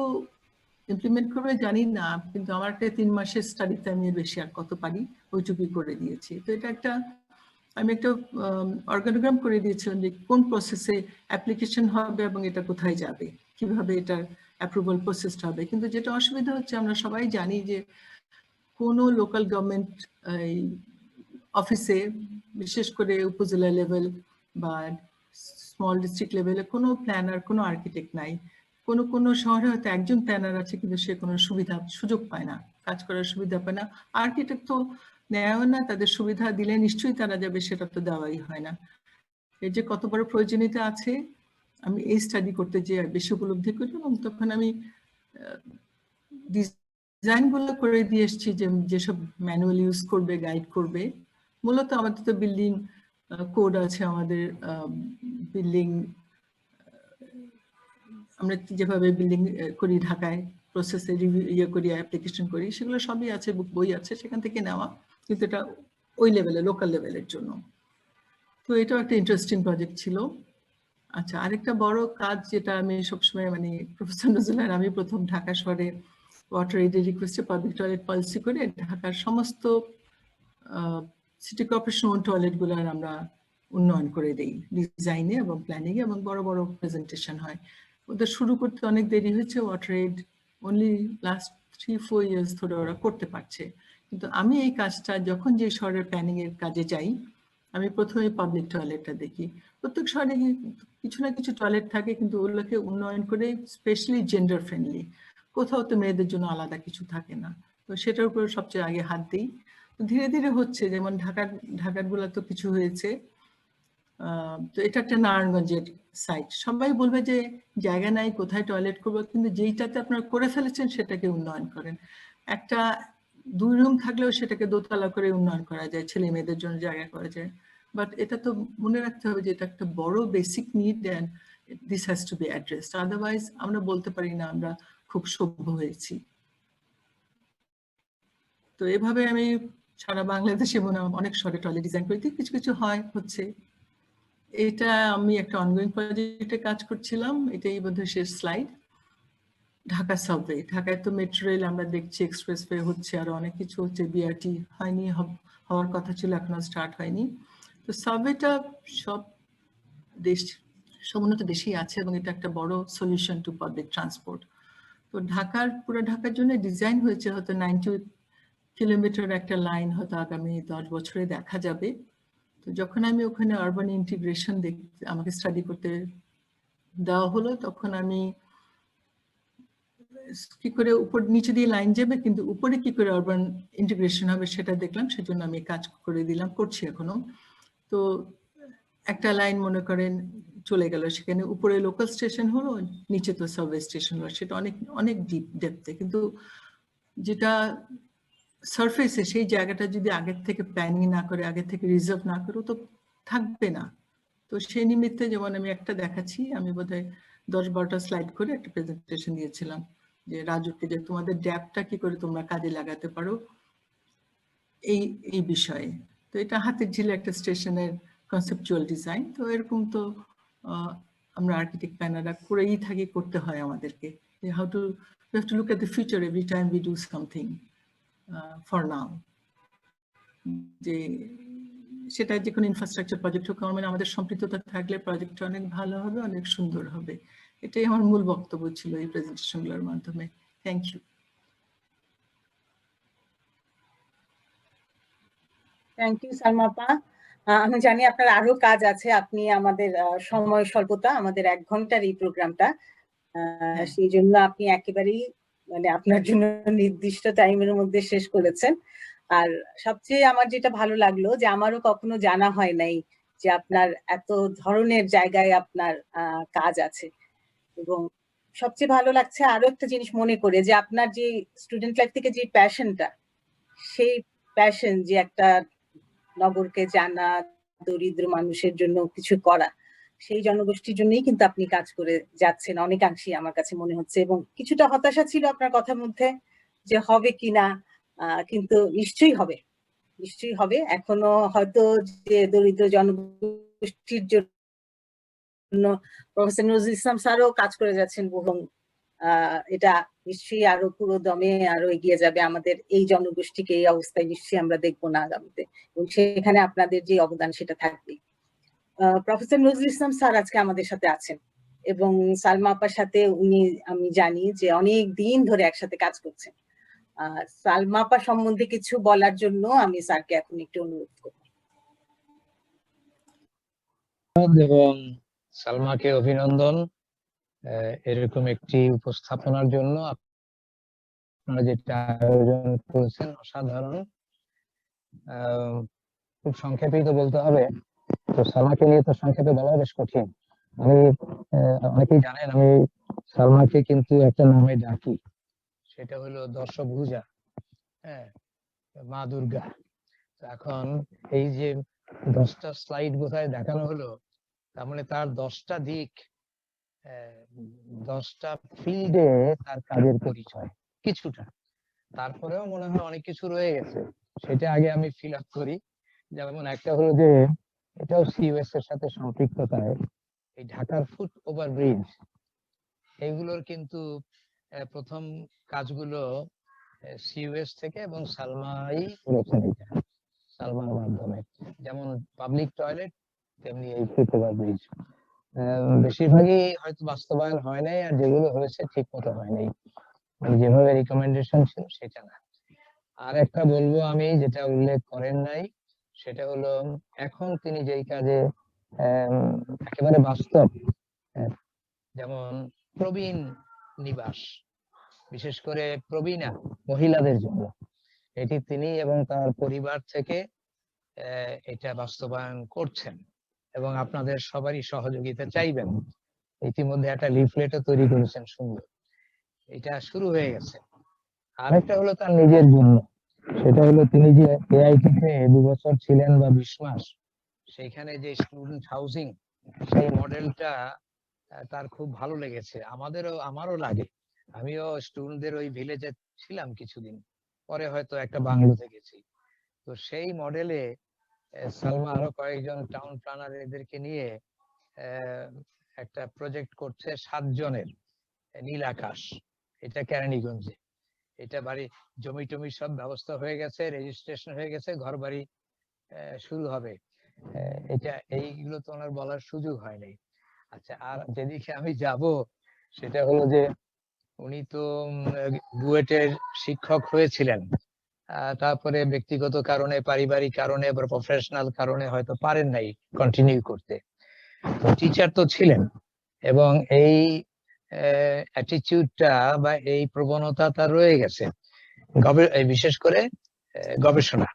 ইমপ্লিমেন্ট করবে জানি না, কিন্তু আমার একটা 3 মাসের স্টাডিতে আমি বেশি আর কত পারি ওইটুকুই করে দিয়েছি। তো এটা একটা, আমি একটা অর্গানোগ্রাম করে দিয়েছিলাম যে কোন প্রসেসে অ্যাপ্লিকেশন হবে এবং এটা কোথায় যাবে, কিভাবে এটার অ্যাপ্রুভাল প্রসেসটা হবে। কিন্তু যেটা অসুবিধা হচ্ছে, আমরা সবাই জানি যে কোনো লোকাল গভর্নমেন্ট অফিসে, বিশেষ করে উপজেলা লেভেল বা স্মল ডিস্ট্রিক্ট লেভেলে কোনো প্ল্যানার, কোনো আর্কিটেক্ট নাই। কোনো কোনো শহরে হয়তো একজন প্ল্যানার আছে, কিন্তু সে কোনো সুযোগ পায় না, কাজ করার সুবিধা পায় না। আর্কিটেক্ট তো নেয়ও না, তাদের সুবিধা দিলে নিশ্চয়ই তারা যাবে, সেটা তো দেওয়াই হয় না। এর যে কত বড় প্রয়োজনীয়তা আছে আমি এই স্টাডি করতে যেয়ে বেশি উপলব্ধি করি, এবং তখন আমি ডিজাইনগুলো করে দিয়ে এসেছি যে যেসব ম্যানুয়াল ইউজ করবে, গাইড করবে। মূলত আমাদের তো বিল্ডিং কোড আছে, আমাদের বিল্ডিং, আমরা যেভাবে বিল্ডিং করি ঢাকায়, প্রসেসে রিভিউ করি, অ্যাপ্লিকেশন করি, সেগুলো সবই আছে, বই আছে, সেখান থেকে নেওয়া, কিন্তু এটা ওই লেভেলে, লোকাল লেভেলের জন্য। তো এটাও একটা ইন্টারেস্টিং প্রজেক্ট ছিল। আচ্ছা, আরেকটা বড় কাজ যেটা আমি সবসময়, মানে প্রফেসর নজরুলের, আমি প্রথম ঢাকা শহরে ওয়াটার এইডের রিকোয়েস্টে পাবলিক টয়লেট পলিসি করে ঢাকার সমস্ত সিটি কর্পোরেশন ওন টয়লেটগুলোর আমরা উন্নয়ন করে দিই, ডিজাইনে এবং প্ল্যানিংয়ে, এবং বড় বড় প্রেজেন্টেশন হয়। ওদের শুরু করতে অনেক দেরি হয়েছে, water aid only last 3-4 years ধরে ওরা করতে পারছে। কিন্তু আমি এই কাজটা যখন যে শহরের প্ল্যানিং এর কাজে যাই, আমি প্রথমে পাবলিক টয়লেটটা দেখি। প্রত্যেক শহরে কিছু না কিছু টয়লেট থাকে, কিন্তু ওগুলোকে উন্নয়ন করে স্পেশালি জেন্ডার ফ্রেন্ডলি, কোথাও তো মেয়েদের জন্য আলাদা কিছু থাকে না, তো সেটার উপর সবচেয়ে আগে হাত দিই। ধীরে ধীরে হচ্ছে, যেমন ঢাকার গুলা তো কিছু হয়েছে। তো এটা একটা নারায়ণগঞ্জের সাইট, সবাই বলবে যে জায়গা নাই, কোথায় টয়লেট করবো, কিন্তু যেইটাতে আপনারা করে ফেলেছেন সেটাকে উন্নয়ন করেন। একটা 2 রুম থাকলেও সেটাকে দোতলা করে উন্নয়ন করা যায়, ছেলে মেয়েদের জন্য জায়গা করা যায়। বাট এটা তো মনে রাখতে হবে যে এটা একটা বড় basic need, and this has to B addressed, otherwise আমরা বলতে পারি না আমরা খুব সভ্য হয়েছি। তো এভাবে আমি সারা বাংলাদেশে মনে হয় অনেক শহরে টয়লেট ডিজাইন করি, কিছু কিছু হয়, হচ্ছে। এটা আমি একটা অনগোয়িং প্রজেক্টে কাজ করছিলাম, এটাই বোধহয় শেষ স্লাইড। ঢাকা সাবওয়ে, ঢাকায় তো মেট্রো রেল আমরা দেখছি, এক্সপ্রেসওয়ে হচ্ছে, আরো অনেক কিছু হচ্ছে, বিআরটি হয়নি, হওয়ার কথা ছিল, এখনো স্টার্ট হয়নি। তো সাবওয়েটা সব দেশ, সব উন্নত দেশেই আছে, এবং এটা একটা বড় সলিউশন টু পাবলিক ট্রান্সপোর্ট। তো পুরো ঢাকার জন্য ডিজাইন হয়েছে, হয়তো 90 কিলোমিটার একটা লাইন হয়তো আগামী 10 বছরে দেখা যাবে। তো যখন আমি ওখানে আরবান ইন্টিগ্রেশন আমাকে স্টাডি করতে দেওয়া হলো, তখন আমি কি করে উপর নিচে দিয়ে লাইন যাবে, কিন্তু উপরে কি করে আরবান ইন্টিগ্রেশন হবে সেটা দেখলাম, সেজন্য আমি কাজ করে দিলাম, করছি এখনো। তো একটা লাইন মনে করেন চলে গেল, সেখানে উপরে লোকাল স্টেশন হলো, নিচে তো সাবওয়ে স্টেশন হলো, সেটা অনেক অনেক ডিপ ডেপথে, কিন্তু যেটা সারফেসে সেই জায়গাটা যদি আগের থেকে প্ল্যানিং না করে, আগে থেকে রিজার্ভ না করে, তো থাকবে না। তো সেই নিমিত্তে যেমন আমি একটা দেখাচ্ছি, আমি বোধহয় 10-12টা স্লাইড করে একটা প্রেজেন্টেশন দিয়েছিলাম যে রাজুকে, যে তোমাদের ড্যাপটা কি করে তোমরা কাজে লাগাতে পারো এই বিষয়ে। তো এটা হাতের ঝিলে একটা স্টেশনের কনসেপচুয়াল ডিজাইন। তো এরকম তো আমরা আর্কিটেক্ট প্ল্যানাররা করেই থাকি, করতে হয় আমাদেরকে, we have to look at the future every time we do something for now. যে সেটা যে কোনো ইনফ্রাস্ট্রাকচার প্রজেক্ট হোক, মানে আমাদের সম্পৃক্ততা থাকলে প্রজেক্টটা অনেক ভালো হবে, অনেক সুন্দর হবে। এটাই আমার মূল বক্তব্য ছিল এই প্রেজেন্টেশনগুলোর মাধ্যমে। Thank you. Thank you Salma apa. আমি জানি আপনার আরো কাজ আছে, আপনি আমাদের সময় স্বল্পতা, আমাদের 1 ঘন্টার এই প্রোগ্রামটা, সেই জন্য আপনি একেবারেই মানে আপনার জন্য নির্দিষ্ট টাইমের মধ্যে শেষ করেছেন। আর সবচেয়ে আমার যেটা ভালো লাগলো, যে আমারও কখনো জানা হয় নাই যে আপনার এত ধরনের জায়গায় আপনার কাজ আছে। এবং সবচেয়ে ভালো লাগছে আরো একটা জিনিস মনে করে, যে আপনার যে স্টুডেন্ট লাইফ থেকে যে প্যাশনটা, সেই প্যাশন যে একটা নগরকে জানা, দরিদ্র মানুষের জন্য কিছু করা, সেই জনগোষ্ঠীর জন্যই কিন্তু আপনি কাজ করে যাচ্ছেন অনেকাংশেই আমার কাছে মনে হচ্ছে। এবং কিছুটা হতাশা ছিল আপনার কথার মধ্যে যে হবে কিনা, কিন্তু নিশ্চয়ই হবে, নিশ্চয়ই হবে। এখনো হয়তো যে দরিদ্র জনগোষ্ঠী জনগোষ্ঠীর জন্য প্রফেসর নজরুল ইসলাম স্যারও কাজ করে যাচ্ছেন এবং এটা নিশ্চয়ই আরো পুরো দমে আরো এগিয়ে যাবে। আমাদের এই জনগোষ্ঠীকে এই অবস্থায় নিশ্চয়ই আমরা দেখবো না আগামীতে, এবং সেখানে আপনাদের যে অবদান সেটা থাকবে। প্রফেসর নজরুল ইসলাম স্যার আজকে আমাদের সাথে আছেন এবং সালমা আপার সাথে উনি, আমি জানি যে অনেক দিন ধরে একসাথে কাজ করছেন। সালমা আপা সম্বন্ধে কিছু বলার জন্য আমি স্যারকে এখন একটু অনুরোধ করব। এবং সালমাকে অভিনন্দন এরকম একটি উপস্থাপনার জন্য। আপনারা যেটা আয়োজন করেছেন অসাধারণ। খুব সংক্ষেপেই তো বলতে হবে, তো সালমাকে নিয়ে তো সংক্ষেপে বলা বেশ কঠিন। আমি অনেকেই জানেন আমি সালমাকে কিন্তু একটা নামে ডাকি, সেটা হলো দশভুজা, হ্যাঁ, মা দুর্গা। এখন এই যে 10টা স্লাইড বোধহয় দেখানো হলো, তার মানে তার 10টা দিক, 10টা ফিল্ডে তার কাজের পরিচয় কিছুটা। তারপরেও মনে হয় অনেক কিছু রয়ে গেছে, সেটা আগে আমি ফিল আপ করি। যেমন একটা হলো যে এটাও সিইউএস এর সাথে সম্পৃক্ততায় এই ঢাকার ফুট ওভার ব্রিজ, এইগুলোর কিন্তু প্রথম কাজগুলো সিইউএস থেকে এবং সালমাই করেছেন। এটা সালমার মাধ্যমে, যেমন পাবলিক টয়লেট তেমনি এই ফুট ওভার ব্রিজ। বেশিরভাগই হয়তো বাস্তবায়ন হয় নাই, আর যেগুলো হয়েছে ঠিক মতো হয় নাই, মানে যেভাবে রিকমেন্ডেশন ছিল সেটা না। আর একটা বলবো আমি, যেটা উল্লেখ করেন নাই, সেটা হলো এখন তিনি যেই কাজে একেবারে বাস্তব, যেমন প্রবীণ নিবাস, বিশেষ করে প্রবীণা মহিলাদের জন্য, এটি তিনি এবং তার পরিবার থেকে এটা বাস্তবায়ন করছেন এবং আপনাদের সবারই সহযোগিতা চাইবেন। ইতিমধ্যে একটা লিফলেটও তৈরি করেছেন, সুন্দর, এটা শুরু হয়ে গেছে। আরেকটা হলো তার নিজের জন্য, সেটা হলো তিনি যে এআইটি তে 2 বছর ছিলেন বা 20 মাস, সেইখানে যে স্টুডেন্ট হাউজিং, সেই মডেলটা তার খুব ভালো লেগেছে। আমারও লাগে। আমিও স্টুডেন্টদের ওই ভিলেজে ছিলাম কিছুদিন, পরে হয়তো একটা বাংলোতে গেছি। তো সেই মডেলে সালমা আরো কয়েকজন টাউন প্ল্যানার এদেরকে নিয়ে একটা প্রজেক্ট করছে 7 জনের, নীল আকাশ, এটা কেরানীগঞ্জে। এটা বাড়ি জমি টমি সব ব্যবস্থা হয়ে গেছে, রেজিস্ট্রেশন হয়ে গেছে, ঘর বাড়ি শুরু হবে। এটা এইগুলো তো ওনার বলার সুযোগ হয় নাই। আচ্ছা, আর যেদিকে আমি যাব সেটা হলো যে উনি তো বুয়েটের শিক্ষক হয়েছিলেন, তারপরে ব্যক্তিগত কারণে, পারিবারিক কারণে বা প্রফেশনাল কারণে হয়তো পারেন নাই কন্টিনিউ করতে। তো টিচার তো ছিলেন, এবং এই অ্যাটিটিউডটা বা এই প্রবণতা তার রয়ে গেছে, বিশেষ করে গবেষণা।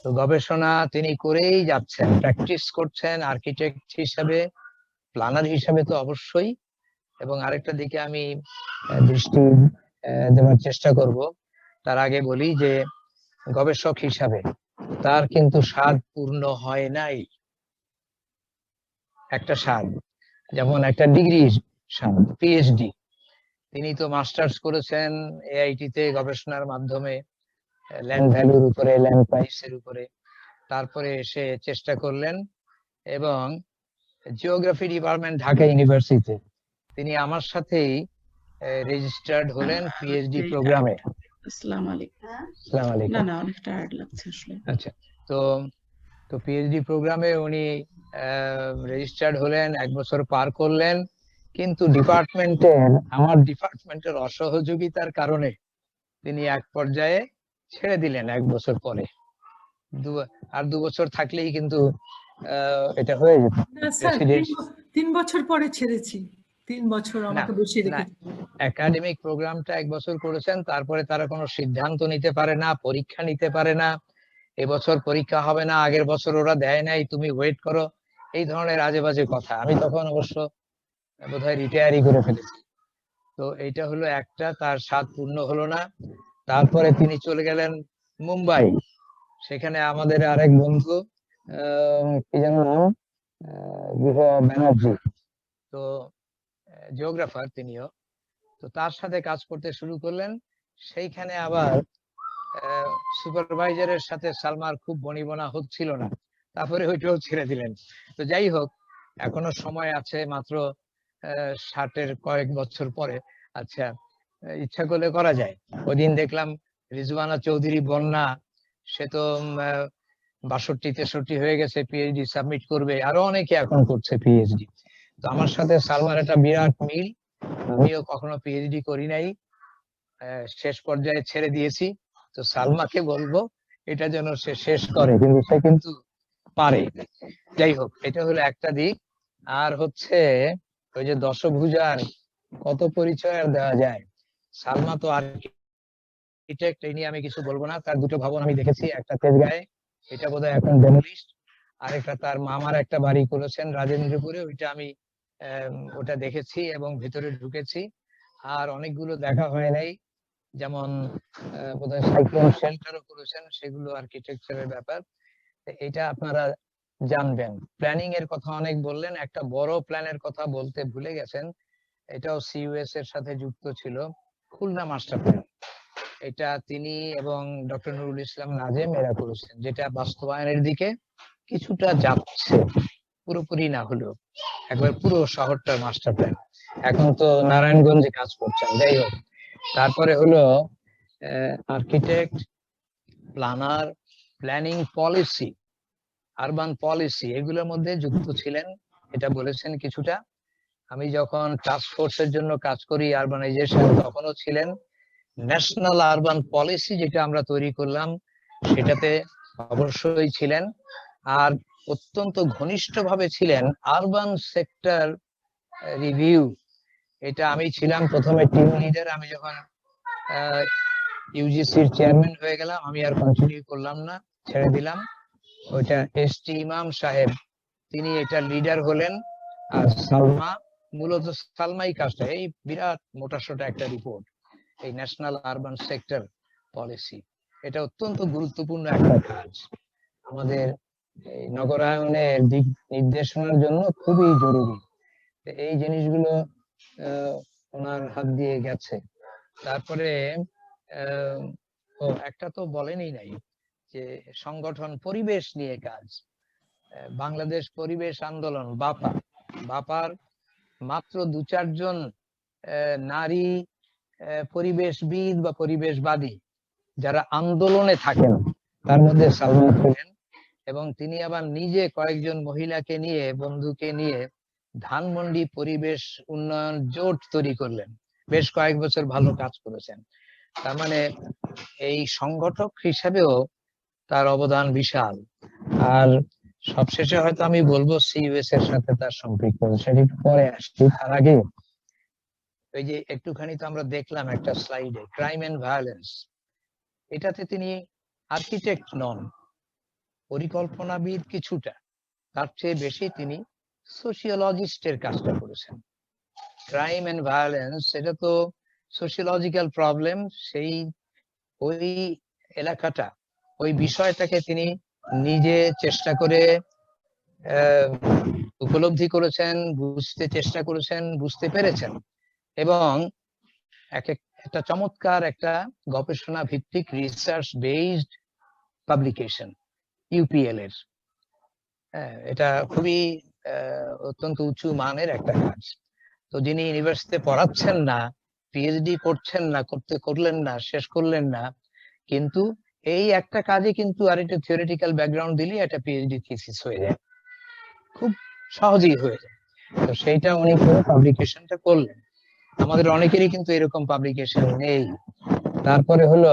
তো গবেষণা তিনি করেই যাচ্ছেন, প্র্যাকটিস করছেন আর্কিটেক্ট হিসাবে, প্ল্যানার হিসাবে তো অবশ্যই। এবং আরেকটা দিকে আমি দৃষ্টি দেওয়ার চেষ্টা করব। তার আগে বলি যে গবেষক হিসাবে তার কিন্তু স্বাদ পূর্ণ হয় নাই। একটা স্বাদ, যেমন একটা ডিগ্রির স্বাদ, পিএইচডি, তিনি তো মাস্টার্স করেছেন এআইটি তে গবেষণার মাধ্যমে, ল্যান্ড ভ্যালুর উপরে, ল্যান্ড প্রাইসের উপরে। তারপরে এসে চেষ্টা করলেন এবং জিওগ্রাফি ডিপার্টমেন্ট ঢাকা ইউনিভার্সিটিতে তিনি আমার সাথেই রেজিস্টার্ড হলেন পিএইচডি প্রোগ্রামে। আসসালামু আলাইকুম। আসসালামু আলাইকুম। না অনেক টায়ার্ড লাগছে আসলে। আচ্ছা, তো পিএইচডি প্রোগ্রামে উনি রেজিস্টার্ড হলেন, 1 বছর পার করলেন, কিন্তু আমার ডিপার্টমেন্টের অসহযোগিতার কারণে তিনি এক পর্যায়ে ছেড়ে দিলেন 1 বছর পরে। আর 2 বছর থাকলেই কিন্তু এটা হয়ে যেত। না স্যার, 3 বছর পরে ছেড়েছি। 3 বছর আমাকে বসিয়ে রেখেছি। একাডেমিক প্রোগ্রামটা 1 বছর করেছেন, তারপরে তারা কোনো সিদ্ধান্ত নিতে পারে না, পরীক্ষা নিতে পারে না। এবছর পরীক্ষা হবে না, আগের বছর ওরা দেয় নাই, তুমি ওয়েট করো, এই ধরনের আজে বাজে কথা। আমি তখন অবশ্য বোধহয় রিটায়ারই করে ফেলেছি। তো এইটা হলো একটা, তার স্বাদ পূর্ণ হলো না। তারপরে তিনি চলে গেলেন মুম্বাই, সেখানে আমাদের আরেক বন্ধু কি যেন নাম, গুহ ব্যানার্জি, তো জিওগ্রাফার তিনিও, তো তার সাথে কাজ করতে শুরু করলেন। সেইখানে আবার সুপারভাইজারের সাথে সালমার খুব বনিবনা হচ্ছিল না, তারপরে ওইটাও ছেড়ে দিলেন। তো যাই হোক, এখনো সময় আছে, মাত্র 60-এর কয়েক বছর পরে। আচ্ছা, ইচ্ছা করলে করা যায়। ওইদিন দেখলাম রিজওয়ানা চৌধুরী বন্যা, সে তো 62-63 হয়ে গেছে, পিএইচডি সাবমিট করবে, আরো অনেকে এখন করছে পিএইচডি। তো আমার সাথে সালমার একটা বিরাট মিল। আমিও কখনো পিএইচডি করি নাই, শেষ পর্যায়ে ছেড়ে দিয়েছি। তো সালমাকে বলবো এটা যেন সে শেষ করে, কিন্তু সে কিন্তু পারে। যাই হোক, এটা হলো একটা দিক। আর হচ্ছে ওই যে দশভুজার কত পরিচয় আর দেওয়া যায়। সালমা তো আর্কিটেক্ট, এই নিয়ে আমি কিছু বলবো না। তার দুটো ভবন আমি দেখেছি, একটা তেজগাঁয়ে, এটা বোধহয় এখন ডেমোলিশড, আরেকটা তার মামার একটা বাড়ি করেছেন রাজেন্দ্রপুরে, ওইটা আমি ওটা দেখেছি এবং ভেতরে ঢুকেছি। আর অনেকগুলো দেখা হয় নাই, যেমন বোধহয় সাইক্লোন শেল্টারও করেছেন, সেগুলো আর্কিটেকচারের ব্যাপার। এটা আপনারা জানবেন। প্ল্যানিং এর কথা অনেক বললেন, একটা বড় প্ল্যানের কথা বলতে ভুলে গেছেন, এটাও সিইউএস এর সাথে যুক্ত ছিল, খুলনা মাস্টার প্ল্যান। এটা তিনি এবং ডক্টর নুরুল ইসলাম নাজেম এরা করেছেন, যেটা বাস্তবায়নের দিকে কিছুটা যাচ্ছে, পুরোপুরি না হলেও। একবার পুরো শহরটার মাস্টার প্ল্যান, এখন তো নারায়ণগঞ্জে কাজ করছেন। যাই হোক, তারপরে হলো architect, planner, planning policy, urban policy, এগুলোর মধ্যে যুক্ত ছিলেন, এটা বলেছেন কিছুটা। আমি যখন টাস্ক ফোর্সের জন্য কাজ করি আরবানাইজেশন, তখনও ছিলেন। ন্যাশনাল আরবান পলিসি যেটা আমরা তৈরি করলাম, সেটাতে অবশ্যই ছিলেন। আর অত্যন্ত ঘনিষ্ঠভাবে ছিলেন আরবান সেক্টর রিভিউ, এটা আমি ছিলাম প্রথমে টিম লিডার। আমি যখন ইউজিসির চেয়ারম্যান হয়ে গেলাম, আমি আর কন্টিনিউ করলাম না, ছেড়ে দিলাম। ওইটা এসটি ইমাম সাহেব, তিনি এটা লিডার হলেন। আর সালমা, মূলত সালমাই কাজটা, এই বিরাট মোটাসোটা একটা রিপোর্ট, এই ন্যাশনাল আরবান সেক্টর পলিসি, এটা অত্যন্ত গুরুত্বপূর্ণ একটা কাজ, আমাদের এই নগরায়নের দিক নির্দেশনার জন্য খুবই জরুরি। এই জিনিসগুলো ওনার হাত দিয়ে গেছে। তারপরে একটা তো বলেনই নাই, যে সংগঠন পরিবেশ নিয়ে কাজ, বাংলাদেশ পরিবেশ আন্দোলন, বাপার মাত্র 2-4 জন নারী পরিবেশবিদ বা পরিবেশবাদী যারা আন্দোলনে থাকেন, তার মধ্যে সালমা ছিলেন। এবং তিনি আবার নিজে কয়েকজন মহিলাকে নিয়ে, বন্ধুকে নিয়ে ধানমন্ডি পরিবেশ উন্নয়ন জোট তৈরি করলেন, বেশ কয়েক বছর ভালো কাজ করেছেন। তার মানে এই সংগঠক হিসাবেও তার অবদান বিশাল। আর সবশেষে হয়তো আমি বলবো সিইউএস এর সাথে তার সম্পৃক্ত, সেটা একটু পরে আসছি। তার আগে ওই যে একটুখানি তো আমরা দেখলাম একটা স্লাইডে, ক্রাইম এন্ড ভায়োলেন্স, এটাতে তিনি আর্কিটেক্ট নন, পরিকল্পনাবিদ কিছুটা, তার চেয়ে বেশি তিনি সোশিওলজিস্টের কাজটা করেছেন। ক্রাইম এন্ড ভায়োলেন্স, এটা তো সোশিওলজিক্যাল প্রবলেম, সেই ওই এলাকাটা, ওই বিষয়টাকে তিনি নিজে চেষ্টা করে উপলব্ধি করেছেন, বুঝতে চেষ্টা করেছেন, বুঝতে পেরেছেন, এবং একটা চমৎকার একটা গবেষণা ভিত্তিক রিসার্চ বেসড পাবলিকেশন ইউপিএল এর, এটা খুবই অত্যন্ত উঁচু মানের একটা কাজ। তো যিনি ইউনিভার্সিটিতে পড়াচ্ছেন না, পিএইচডি করলেন না, শেষ করলেন না, কিন্তু এই একটা কাজে কিন্তু আর একটা থিওরিটিক্যাল ব্যাকগ্রাউন্ড দিলে একটা পিএইচডি থিসিস হয়ে যায়, খুব সহজেই হয়ে যায়। তো সেইটা উনি করে পাবলিকেশনটা করলেন। আমাদের অনেকেরই কিন্তু এরকম পাবলিকেশন নেই। তারপরে হলো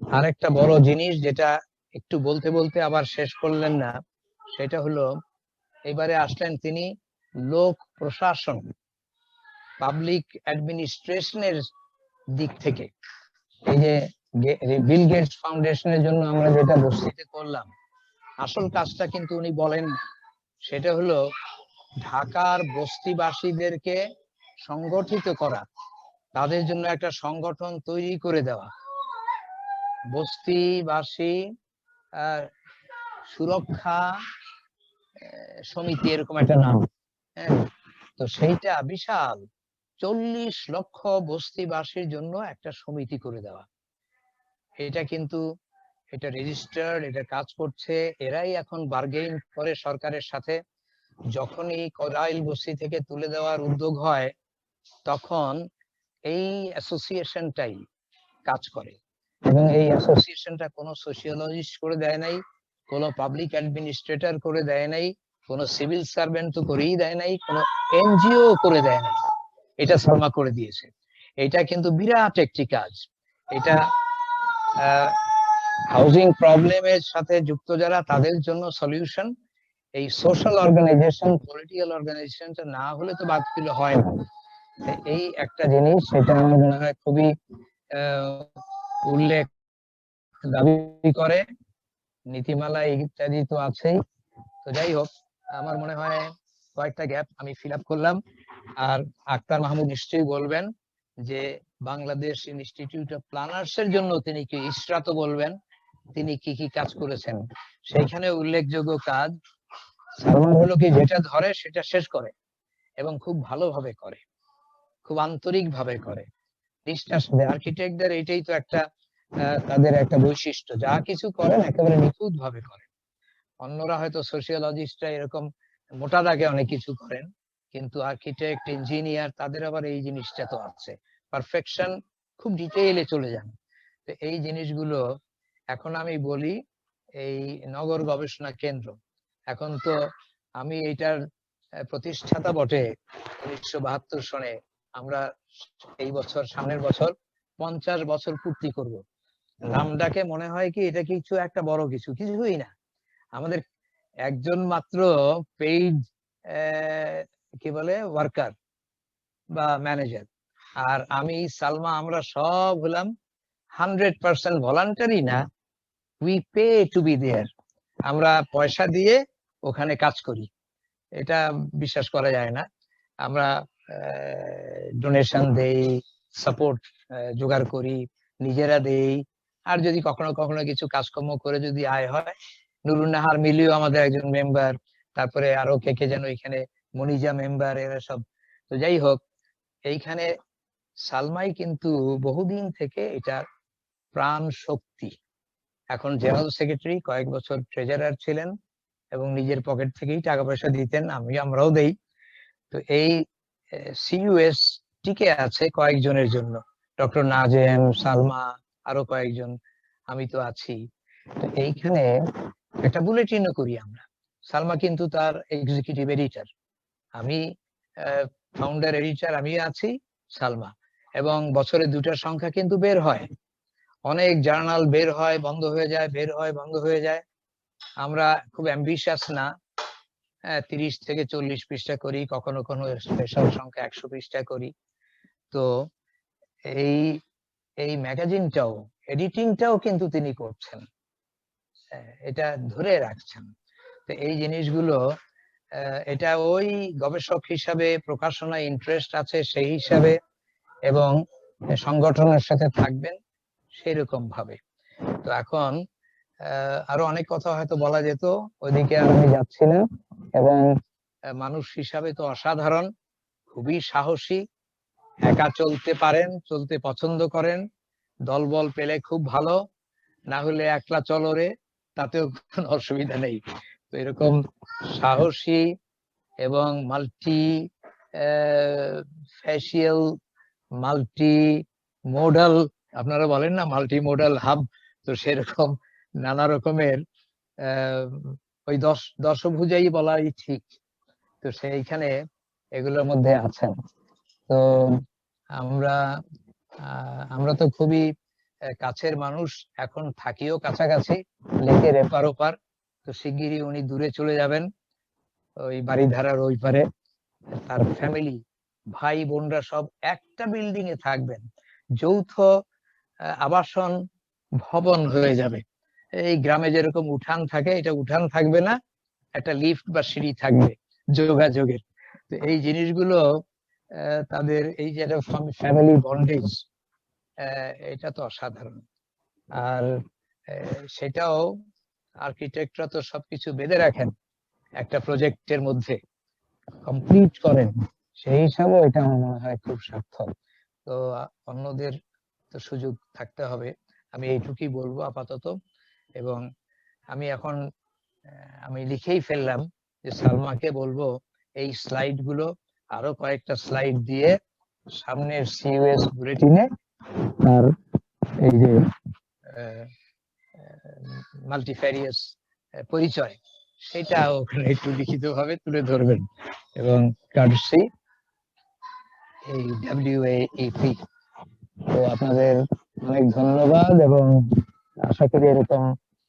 আরেকটা বড় জিনিস, যেটা একটু বলতে বলতে আবার শেষ করলেন না, সেটা হলো এবারে আসলেন তিনি লোক প্রশাসন, পাবলিক অ্যাডমিনিস্ট্রেশনের দিক থেকে। এই যে বিল গেটস ফাউন্ডেশনের জন্য আমরা যেটা বস্তিতে করলাম, আসল কাজটা কিন্তু উনি বলেন, সেটা হলো ঢাকার বস্তিবাসীদেরকে সংগঠিত করা, তাদের জন্য একটা সংগঠন তৈরি করে দেওয়া, বস্তিবাসী সুরক্ষা সমিতি, এরকম একটা নাম। তো সেইটা বিশাল, 40 লক্ষ বস্তিবাসীর জন্য একটা সমিতি করে দেওয়া, এটা কিন্তু এটা রেজিস্টার্ড, এটা কাজ করছে, এরাই এখন বার্গেইন করে সরকারের সাথে। যখনই করাইল বস্তি থেকে তুলে দেওয়ার উদ্যোগ হয় তখন এই অ্যাসোসিয়েশনটাই কাজ করে, এবং এই অ্যাসোসিয়েশনটা কোনো সোশিওলজিস্ট করে দেয় নাই, কোনো পাবলিক অ্যাডমিনিস্ট্রেটর করে দেয় নাই, কোনো সিভিল সার্ভেন্ট তো করেই দেয় নাই, কোনো এনজিও করে দেয় নাই, এটা সালমা করে দিয়েছে। এটা কিন্তু বিরাট একটি কাজ। এটা হাউজিং প্রবলেমের সাথে যুক্ত যারা তাদের জন্য সলিউশন। এই সোশ্যাল অর্গানাইজেশন, পলিটিক্যাল অর্গানাইজেশনটা না হলে তো বাতিল হয় না। এই একটা জিনিস, সেটা আমার মনে হয় খুবই উল্লেখ দাবি করে। নীতিমালা ইত্যাদি তো আছেই। তো যাই হোক, আমার মনে হয় কয়েকটা গ্যাপ আমি ফিল আপ করলাম। আর আক্তার মাহমুদ নিশ্চয়ই বলবেন যে বাংলাদেশ ইনস্টিটিউট অফ প্ল্যানার্স এর জন্য তিনি কি, ইশরাত বলবেন তিনি কি কি কাজ করেছেন। সেইখানে উল্লেখযোগ্য কাজ সালমান হলো কি, যেটা ধরে সেটা শেষ করে এবং খুব ভালোভাবে করে, খুব আন্তরিক ভাবে করে, নিষ্ঠার সাথে। আর্কিটেক্টদের এটাই তো একটা তাদের একটা বৈশিষ্ট্য, যা কিছু করেন একেবারে নিখুঁত ভাবে করেন। অন্যরা হয়তো সোশিওলজিস্টরা এরকম মোটা দাগে অনেক কিছু করেন, কিন্তু আর্কিটেক্ট, ইঞ্জিনিয়ার তাদের আবার এই জিনিসটা তো আছে, পারফেকশন, খুব ডিটেইলে চলে যান। তো এই জিনিসগুলো এখন আমি বলি, এই নগর গবেষণা কেন্দ্র, এখন তো আমি এইটার প্রতিষ্ঠাতা বটে। 1972 সনে আমরা এই বছর, সামনের বছর 50 বছর পূর্তি করব। নামটাকে মনে হয় কি এটা কিছু একটা বড় কিছু, কিছুই না। আমাদের একজন মাত্র পেইড কি বলে ওয়ার্কার বা ম্যানেজার, আর আমি সালমা, আমরা সব হলাম 100% ভলান্টারি না, we pay to be there. আমরা পয়সা দিয়ে ওখানে কাজ করি, এটা বিশ্বাস করা যায় না। আমরা ডোনেশন দেই, সাপোর্ট জোগাড় করি, নিজেরা দেই, আর যদি কখনো কখনো কিছু কাজকর্ম করে যদি আয় হয়, নুরুন নাহার মিলিও আমাদের একজন মেম্বার, তারপরে আরো কে কে যেন এখানে, মনিজা মেম্বার, এরা সব। তো যাই হোক, এইখানে সালমাই কিন্তু বহুদিন থেকে এটার প্রাণ শক্তি। এখন জেনারেল সেক্রেটারি, কয়েক বছর ট্রেজারার ছিলেন এবং নিজের পকেট থেকেই টাকা পয়সা দিতেন, আমরাও দেই। তো এই সিইউএস টিকে আছে কয়েকজনের জন্য, ডক্টর নাজেম, সালমা, আরো কয়েকজন, আমি তো আছি। তো এইখানে একটা বুলেটিনও করি আমরা। সালমা কিন্তু তার এক্সিকিউটিভ এডিটর, আমি ফাউন্ডার এডিটর, আমি আছি, সালমা। এবং বছরে 2টা সংখ্যা কিন্তু বের হয়, অনেক জার্নাল বের হয়, বন্ধ হয়ে যায়, বের হয়, বন্ধ হয়ে যায়। আমরা খুব অ্যাম্বিশাস না, 30 থেকে 40 পৃষ্ঠা করি, কখনো কোনো স্পেশাল সংখ্যা 100 পৃষ্ঠা করি। তো এই ম্যাগাজিনটাও, এডিটিংটাও কিন্তু তিনি করছেন, এটা ধরে রাখছেন। তো এই জিনিসগুলো, এটা ওই গবেষক হিসাবে প্রকাশনায় ইন্টারেস্ট আছে সেই হিসাবে, এবং সংগঠনের সাথে থাকবেন সেরকম ভাবে। তো এখন আরো অনেক কথা হয়তো বলা যেত, ওইদিকে আর আমি যাচ্ছি না। এবং মানুষ হিসাবে তো অসাধারণ, খুবই সাহসী, একা চলতে পারেন, চলতে পছন্দ করেন, দলবল পেলে খুব ভালো, না হলে একলা চলরে, তাতেও কোনো অসুবিধা নেই। তো এরকম সাহসী এবং মাল্টি ফ্যাশিয়াল, মাল্টি মোডাল, আপনারা বলেন না মাল্টি মোডাল হাব, তো সেরকম নানা রকমের ওই দশভুজাই বলাই ঠিক। তো সেইখানে এগুলোর মধ্যে আছেন। তো আমরা তো খুবই কাছের মানুষ, এখন থাকিও কাছাকাছি, লেকের এপার ওপার। তো শিগগিরই উনি দূরে চলে যাবেন, ওই বাড়িধারার ওই পারে। তার ফ্যামিলি, ভাই বোনরা সব একটা বিল্ডিং এ থাকবেন, যৌথ আবাসন ভবন হয়ে যাবে। এই গ্রামে যেরকম উঠান থাকে, এটা উঠান থাকবে না, একটা লিফট বা সিঁড়ি থাকবে যোগাযোগের। তো এই জিনিসগুলো তাদের এই যে ফ্যামিলি বন্ডেজ, এটা তো অসাধারণ। আর সেটাও আর্কিটেক্টরা তো সবকিছু বেঁধে রাখেন, একটা প্রজেক্টের মধ্যে কমপ্লিট করেন, সেই হিসাবে এটা আমার মনে হয় খুব সার্থক। তো অন্যদের তো সুযোগ থাকতে হবে, আমি এইটুকুই বলবো আপাতত। এবং আমি এখন আমি লিখেই ফেললাম যে সালমাকে বলবো এই স্লাইড গুলো আরো কয়েকটা স্লাইড দিয়ে সামনের সিইউএস বুলেটিনে তার এই যে মাল্টিফ্যারিয়াস পরিচয় সেটা ওখানে একটু লিখিতভাবে তুলে ধরবেন এবং কার্ডসি এই WAEP। তো আপনাদের অনেক ধন্যবাদ এবং আশা করি এরকম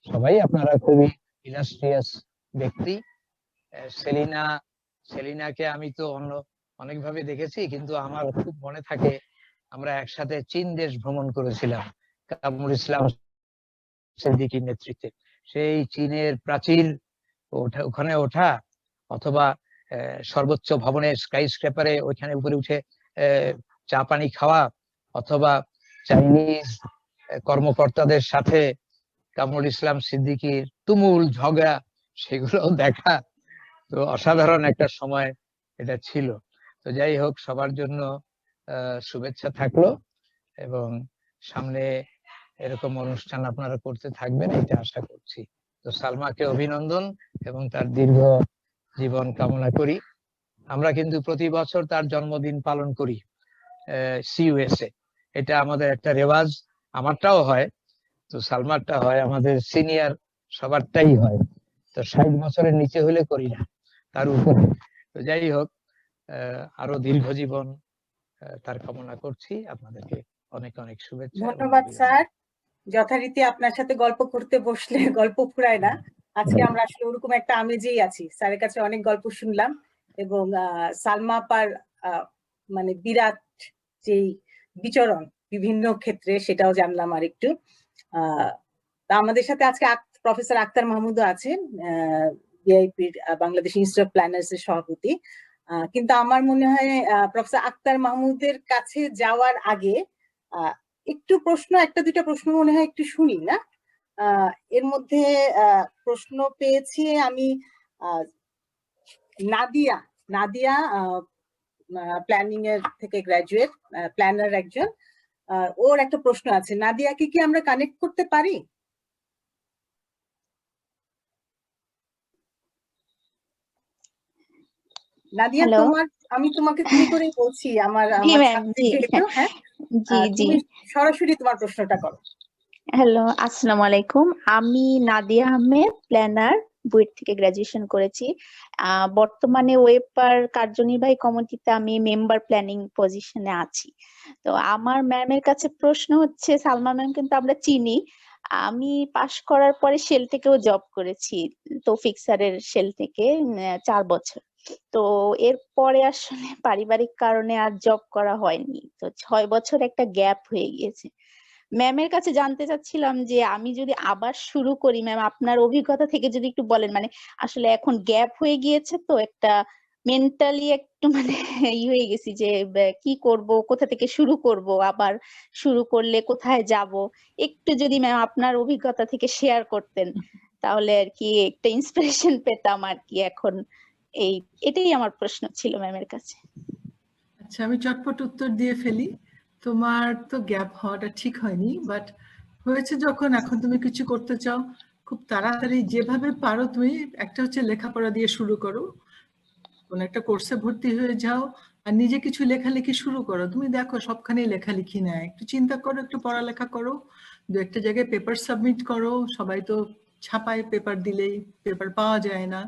সবাই আপনারা খুবই ইলাস্ট্রিয়াস ব্যক্তি। সেলিনাকে আমি তো অনেকভাবে দেখেছি, কিন্তু আমার খুব মনে থাকে আমরা একসাথে চীন দেশ ভ্রমণ করেছিলাম কামরুল ইসলাম সিদ্দিকীর নেতৃত্বে। সেই চীনের প্রাচীর ওখানে ওঠা অথবা সর্বোচ্চ ভবনের স্কাই স্ক্র্যাপারে ওইখানে উপরে উঠে চা পানি খাওয়া অথবা চাইনিজ কর্মকর্তাদের সাথে কামরুল ইসলাম সিদ্দিকীর তুমুল ঝগড়া সেগুলো দেখা, তো অসাধারণ একটা সময় এটা ছিল। তো যাই হোক, সবার জন্য শুভেচ্ছা থাকলো এবং সামনে এরকম অনুষ্ঠান আপনারা করতে থাকবেন এটা আশা করছি। তো সালমাকে অভিনন্দন এবং তার দীর্ঘ জীবন কামনা করি। আমরা কিন্তু প্রতি বছর তার জন্মদিন পালন করি সিইউএসএ, এটা আমাদের একটা রেওয়াজ। আমারটাও হয়, তো সালমারটা হয়, আমাদের সিনিয়র সবারটাই হয়। তো 60 বছরের নিচে হলে করি না, তার উপরে। তো যাই হোক, আরো দীর্ঘ জীবন তার কামনা করছি। আপনাদেরকে অনেক অনেক শুভেচ্ছা। ধন্যবাদ স্যার। যথারীতি আপনার সাথে গল্প করতে বসলে গল্প ফুরায় না। আজকে আমরা আসলে ওরকম একটা আমেজেই আছি, স্যারের কাছে অনেক গল্প শুনলাম এবং সালমা আপার মানে বিরাট যেই বিচরণ বিভিন্ন ক্ষেত্রে সেটাও জানলাম আর একটু। তা আমাদের সাথে আজকে প্রফেসর আক্তার মাহমুদও আছেন, বিআইপির বাংলাদেশ ইনস্টিটিউট অফ প্ল্যানার্স এর সভাপতি। কিন্তু আমার মনে হয় প্রফেসর আক্তার মাহমুদের কাছে যাওয়ার আগে একটু একটা দুইটা প্রশ্ন মনে হয় একটু শুনি না। এর মধ্যে প্রশ্ন পেয়েছি আমি নাদিয়া প্ল্যানিং এর থেকে গ্রাজুয়েট প্ল্যানার একজন। ওর একটা প্রশ্ন আছে, নাদিয়াকে কি আমরা কানেক্ট করতে পারি? নাদিয়া, আমি তোমাকে তুমি করেই বলছি, আমার যেহেতু। হ্যাঁ, তুমি সরাসরি তোমার প্রশ্নটা করো। হ্যালো, আসসালামু আলাইকুম। আমি নাদিয়া আহমেদ, প্ল্যানার, বুয়েট থেকে গ্রাজুয়েশন করেছি। বর্তমানে ওয়েপার কার্যনির্বাহী কমিটিতে আমি মেম্বার প্ল্যানিং পজিশনে আছি। তো আমার ম্যামের কাছে প্রশ্ন হচ্ছে, সালমা ম্যাম কিন্তু আমরা চিনি, আমি পাশ করার পরে শেল থেকেও জব করেছি, তৌফিক স্যারের শেল থেকে 4 বছর। তো এরপরে আসলে পারিবারিক কারণে আর জব করা হয়নি, তো 6 বছর একটা গ্যাপ হয়ে গিয়েছে। ম্যামের কাছে জানতে চাচ্ছিলাম যে আমি যদি আবার শুরু করি, ম্যাম আপনার অভিজ্ঞতা থেকে যদি একটু বলেন, মানে আসলে এখন গ্যাপ হয়ে গিয়েছে তো একটা মেন্টালি একটু মানে হয়ে গেছি যে কি করব, কোথা থেকে শুরু করব, আবার শুরু করলে কোথায় যাব, একটু যদি ম্যাম আপনার অভিজ্ঞতা থেকে শেয়ার করতেন তাহলে আর কি একটা ইন্সপিরেশন পেতাম আর কি। এখন এটাই আমার প্রশ্ন ছিল ম্যামের কাছে। আচ্ছা, আমি চটপট উত্তর দিয়ে ফেলি। তোমার তো গ্যাপ হওয়াটা ঠিক হয়নি, বাট হয়েছে যখন এখন তুমি কিছু করতে চাও খুব তাড়াতাড়ি যেভাবে পারো তুমি একটা হচ্ছে লেখাপড়া দিয়ে শুরু করো, কোন একটা কোর্সে ভর্তি হয়ে যাও আর নিজে কিছু লেখালেখি শুরু করো। তুমি দেখো সবখানেই লেখালেখি নেয়, একটু চিন্তা করো, একটু পড়ালেখা করো, দু একটা জায়গায় পেপার সাবমিট করো। সবাই তো ছাপায় পেপার দিলেই পেপার পাওয়া যায় না,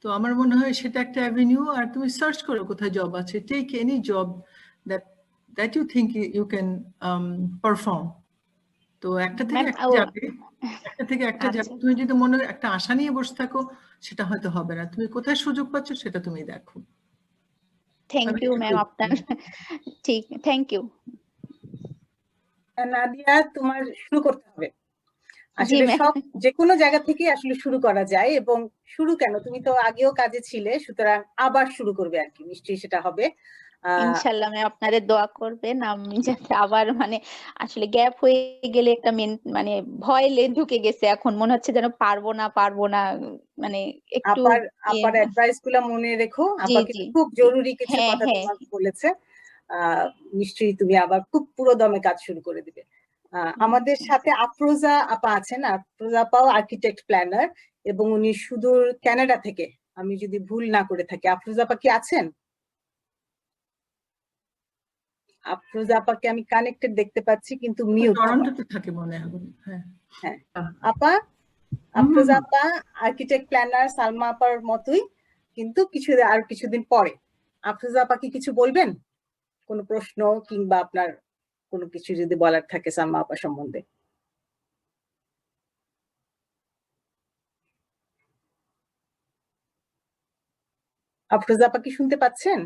তো আমার মনে হয় সেটা একটা অ্যাভিনিউ। আর তুমি সার্চ করো কোথায় জব আছে, take any job that you think you can perform. তো একটা থেকে একটা যাবে, একটা থেকে একটা যাবে। তুমি যদি মনে একটা আশা নিয়ে বসে থাকো সেটা হয়তো হবে না। তুমি কোথায় সুযোগ পাচ্ছ সেটা তুমি দেখো। থ্যাংক ইউ ম্যাম, আপনার ঠিক, থ্যাংক ইউ। নাদিয়া, তোমার শুরু করতে হবে আসলে, সব যে কোনো জায়গা থেকে আসলে শুরু করা যায়। এবং শুরু কেন, তুমি তো আগেও কাজে ছিলে, সুতরাং আবার শুরু করবে আর কি, নিশ্চয়ই সেটা হবে। ইনশাআল্লাহ ম্যাম, আপনাদের দোয়া করবেন আমি যাতে আবার মানে আসলে গ্যাপ হয়ে গেলে একটা মানে ভয় ঢুকে গেছে, এখন মনে হচ্ছে যেন পারবো না মানে একটু আপার অ্যাডভাইস গুলো মনে রেখো, আপাকে খুব জরুরি কিছু কথা তোমাকে বলেছে, নিশ্চয়ই তুমি আবার খুব পুরো দমে কাজ শুরু করে দিবে। আমাদের সাথে আফরোজা আপা আছেন। আফরোজা আপাও আর্কিটেক্ট প্ল্যানার এবং উনি সুদূর কানাডা থেকে, আমি যদি ভুল না করে থাকি। আফরোজা আপা কি আছেন? আফরোজা আপাকে আমি কানেক্টেড দেখতে পাচ্ছি কিন্তু মিউট। টরন্টোতে থাকে মনে হয়। হ্যাঁ হ্যাঁ আপা, আফরোজা আপা আর্কিটেক্ট প্ল্যানার সালমা আপার মতোই, কিন্তু আর কিছুদিন পরে। আফরোজা আপা কি কিছু বলবেন? কোনো প্রশ্ন কিংবা আপনার কোনো কিছু যদি বলার থাকে সালমা আপা সম্বন্ধে? আফরোজা আপা কি শুনতে পাচ্ছেন?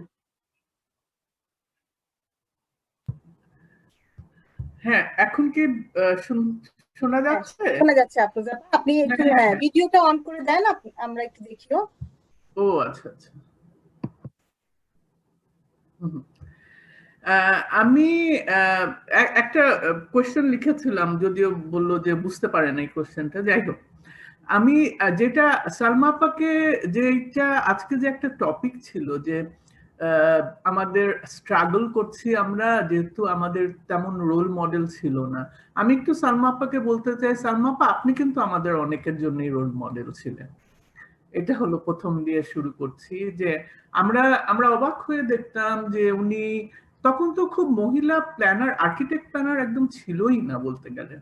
হ্যাঁ, এখন কি শোনা যাচ্ছে? শোনা যাচ্ছে আফরোজা আপা। আপনি একটু ভিডিওটা অন করে দেন, আমরা একটু দেখিও। ও আচ্ছা আচ্ছা। আমি একটা কোয়েশ্চেন লিখেছিলাম, যদিও বললো যে বুঝতে পারে না এই কোয়েশ্চেনটা। যাই হোক, আমি যেটা সালমা আপাকে, যেটা আজকে যে একটা টপিক ছিল যে আমাদের স্ট্রাগল করছি আমরা, যেহেতু আমাদের তেমন রোল মডেল ছিল না। আমি একটু সালমা আপাকে বলতে চাই, সালমা আপা আপনি কিন্তু আমাদের অনেকের জন্যই রোল মডেল ছিলেন। এটা হলো প্রথম দিয়ে শুরু করছি, যে আমরা অবাক হয়ে দেখতাম যে উনি তখন তো খুব মহিলা প্ল্যানার, আর্কিটেক্ট প্ল্যানার একদম ছিলই না বলতে গেলে,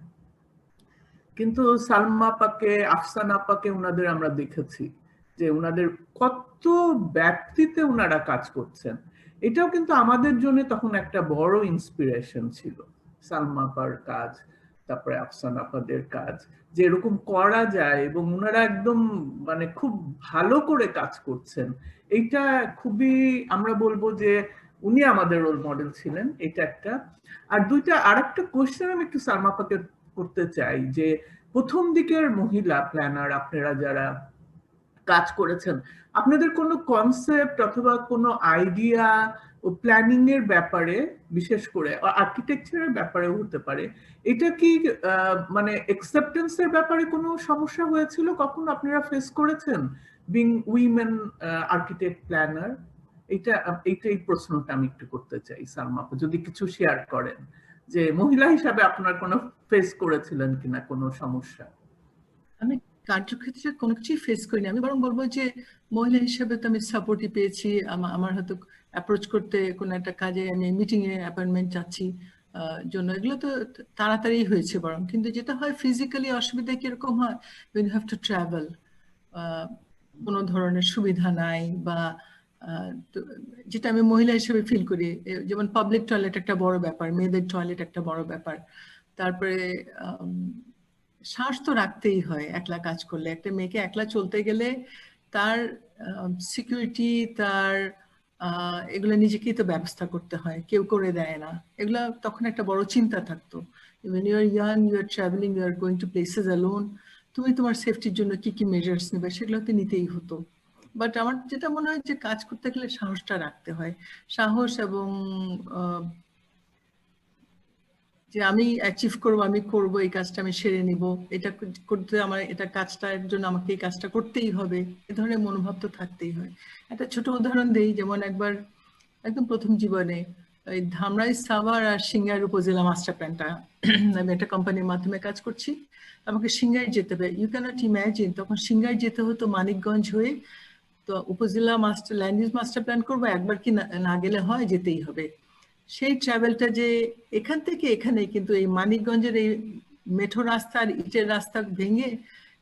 কিন্তু সালমা আপাকে, আফসানা আপাকে ওনাদের আমরা দেখেছি যে ওনাদের কত ব্যাপ্তিতে ওনারা কাজ করছেন। এটাও কিন্তু আমাদের জন্য তখন একটা বড় ইন্সপিরেশন ছিল, সালমা আপার কাজ, তারপরে আফসানা আপাদের কাজ, যে এরকম করা যায় এবং ওনারা একদম মানে খুব ভালো করে কাজ করছেন। এইটা খুবই, আমরা বলবো যে উনি আমাদের রোল মডেল ছিলেন, এটা একটা। আর আরেকটা কোয়েশ্চেন আমি একটু সালমা আপাকে করতে চাই, যে প্রথম দিকের মহিলা প্ল্যানার আপনারা যারা কাজ করেছেন, আপনাদের কোনো কনসেপ্ট অথবা কোনো আইডিয়া ও প্ল্যানিং এর ব্যাপারে, বিশেষ করে আর্কিটেকচারের ব্যাপারে হতে পারে, এটা কি মানে অ্যাকসেপ্টেন্স এর ব্যাপারে কোনো সমস্যা হয়েছিল কখন আপনারা ফেস করেছেন বিং উইমেন আর্কিটেক্ট প্ল্যানার? এই প্রশ্নটা আমি একটু করতে চাই সালমা আপা, যদি কিছু শেয়ার করেন যে মহিলা হিসাবে আপনার কোনো ফেস করেছিলেন কিনা কোনো সমস্যা। আমি কার্যক্ষেত্রে কোনো কিছুই ফেস করিনি। আমি বরং বলবো যে মহিলা হিসেবে তো আমি সাপোর্টই পেয়েছি। আমার হয়তো অ্যাপ্রোচ করতে কোনো একটা কাজে, আমি মিটিং এ অ্যাপয়েন্টমেন্ট চাচ্ছি জন্য, এগুলো তো তাড়াতাড়ি হয়েছে বরং। কিন্তু যেটা হয় ফিজিক্যালি অসুবিধা কিরকম হয়, when you have to travel, কোনো ধরনের সুবিধা নাই, বা যেটা আমি মহিলা হিসেবে ফিল করি, যেমন পাবলিক টয়লেট একটা বড় ব্যাপার, মেয়েদের টয়লেট একটা বড় ব্যাপার। তারপরে শ্বাস তো রাখতেই হয় একলা কাজ করলে। একটা মেয়েকে একলা চলতে গেলে তার সিকিউরিটি, তার এগুলো নিজেকেই তো ব্যবস্থা করতে হয়, কেউ করে দেয় না। এগুলা তখন একটা বড় চিন্তা থাকতো। when you are young, you are traveling, you are going to places alone, তুমি তোমার সেফটির জন্য কি কি মেজার্স নেবে সেগুলোতে নিতেই হতো। বাট আমার যেটা মনে হয় যে কাজ করতে গেলে সাহসটা রাখতে হয়, সাহস এবং যে আমি অ্যাচিভ করবো, আমি করবো এই কাজটা, আমি সেরে নিব, এটা করতে আমার এটা কাজটার জন্য আমাকে এই কাজটা করতেই হবে, এ ধরনের মনোভাব তো থাকতেই হয়। একটা ছোট উদাহরণ দেই, যেমন একবার একদম প্রথম জীবনে ওই ধামরাই, সাভার আর সিঙ্গাইর উপজেলা মাস্টার প্ল্যানটা, আমি একটা কোম্পানির মাধ্যমে কাজ করছি, আমাকে সিঙ্গাইর যেতে হবে। ইউ ক্যানট ইম্যাজিন, তখন সিঙ্গাইর যেতে হতো মানিকগঞ্জ হয়ে। তো উপজেলা master land use master plan করবো, একবার কি না গেলে হয়, যেতেই হবে। সেই ট্রাভেলটা যে এখান থেকে এখানে, কিন্তু এই মানিকগঞ্জের এই মেঠো রাস্তা আর ইটের রাস্তা ভেঙে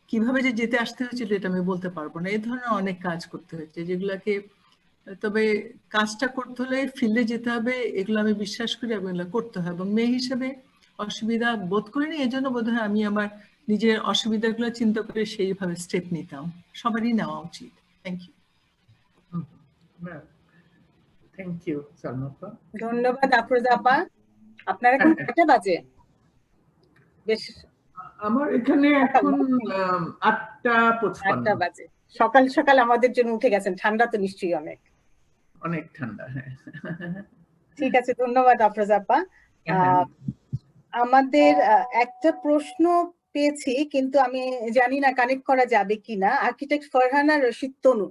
কিভাবে যে যেতে আসতে হয়েছিল এটা আমি বলতে পারবো না। এই ধরনের অনেক কাজ করতে হয়েছে যেগুলাকে, তবে কাজটা করতে হলে ফিল্ডে যেতে হবে, এগুলো আমি বিশ্বাস করি এবং এগুলো করতে হয়। এবং মেয়ে হিসেবে অসুবিধা বোধ করিনি, এই জন্য বোধ হয় আমি আমার নিজের অসুবিধাগুলো চিন্তা করে সেইভাবে স্টেপ নিতাম। সবারই নেওয়া উচিত। Thank you. Thank you Salma apa. ধন্যবাদ আফরোজা আপা। আপনার এখন কয়টা বাজে? বেশ, আমার এখানে এখন 8:55 বাজে। সকাল সকাল আমাদের জন্য উঠে গেছেন, ঠান্ডা তো নিশ্চয়ই অনেক অনেক ঠান্ডা। হ্যাঁ, ঠিক আছে, ধন্যবাদ আফরোজা আপা। আমাদের একটা প্রশ্ন পেয়েছি, কিন্তু আমি জানি না কানেক্ট করা যাবে কিনা। আর্কিটেক্ট ফারহানা রশিদ তনু,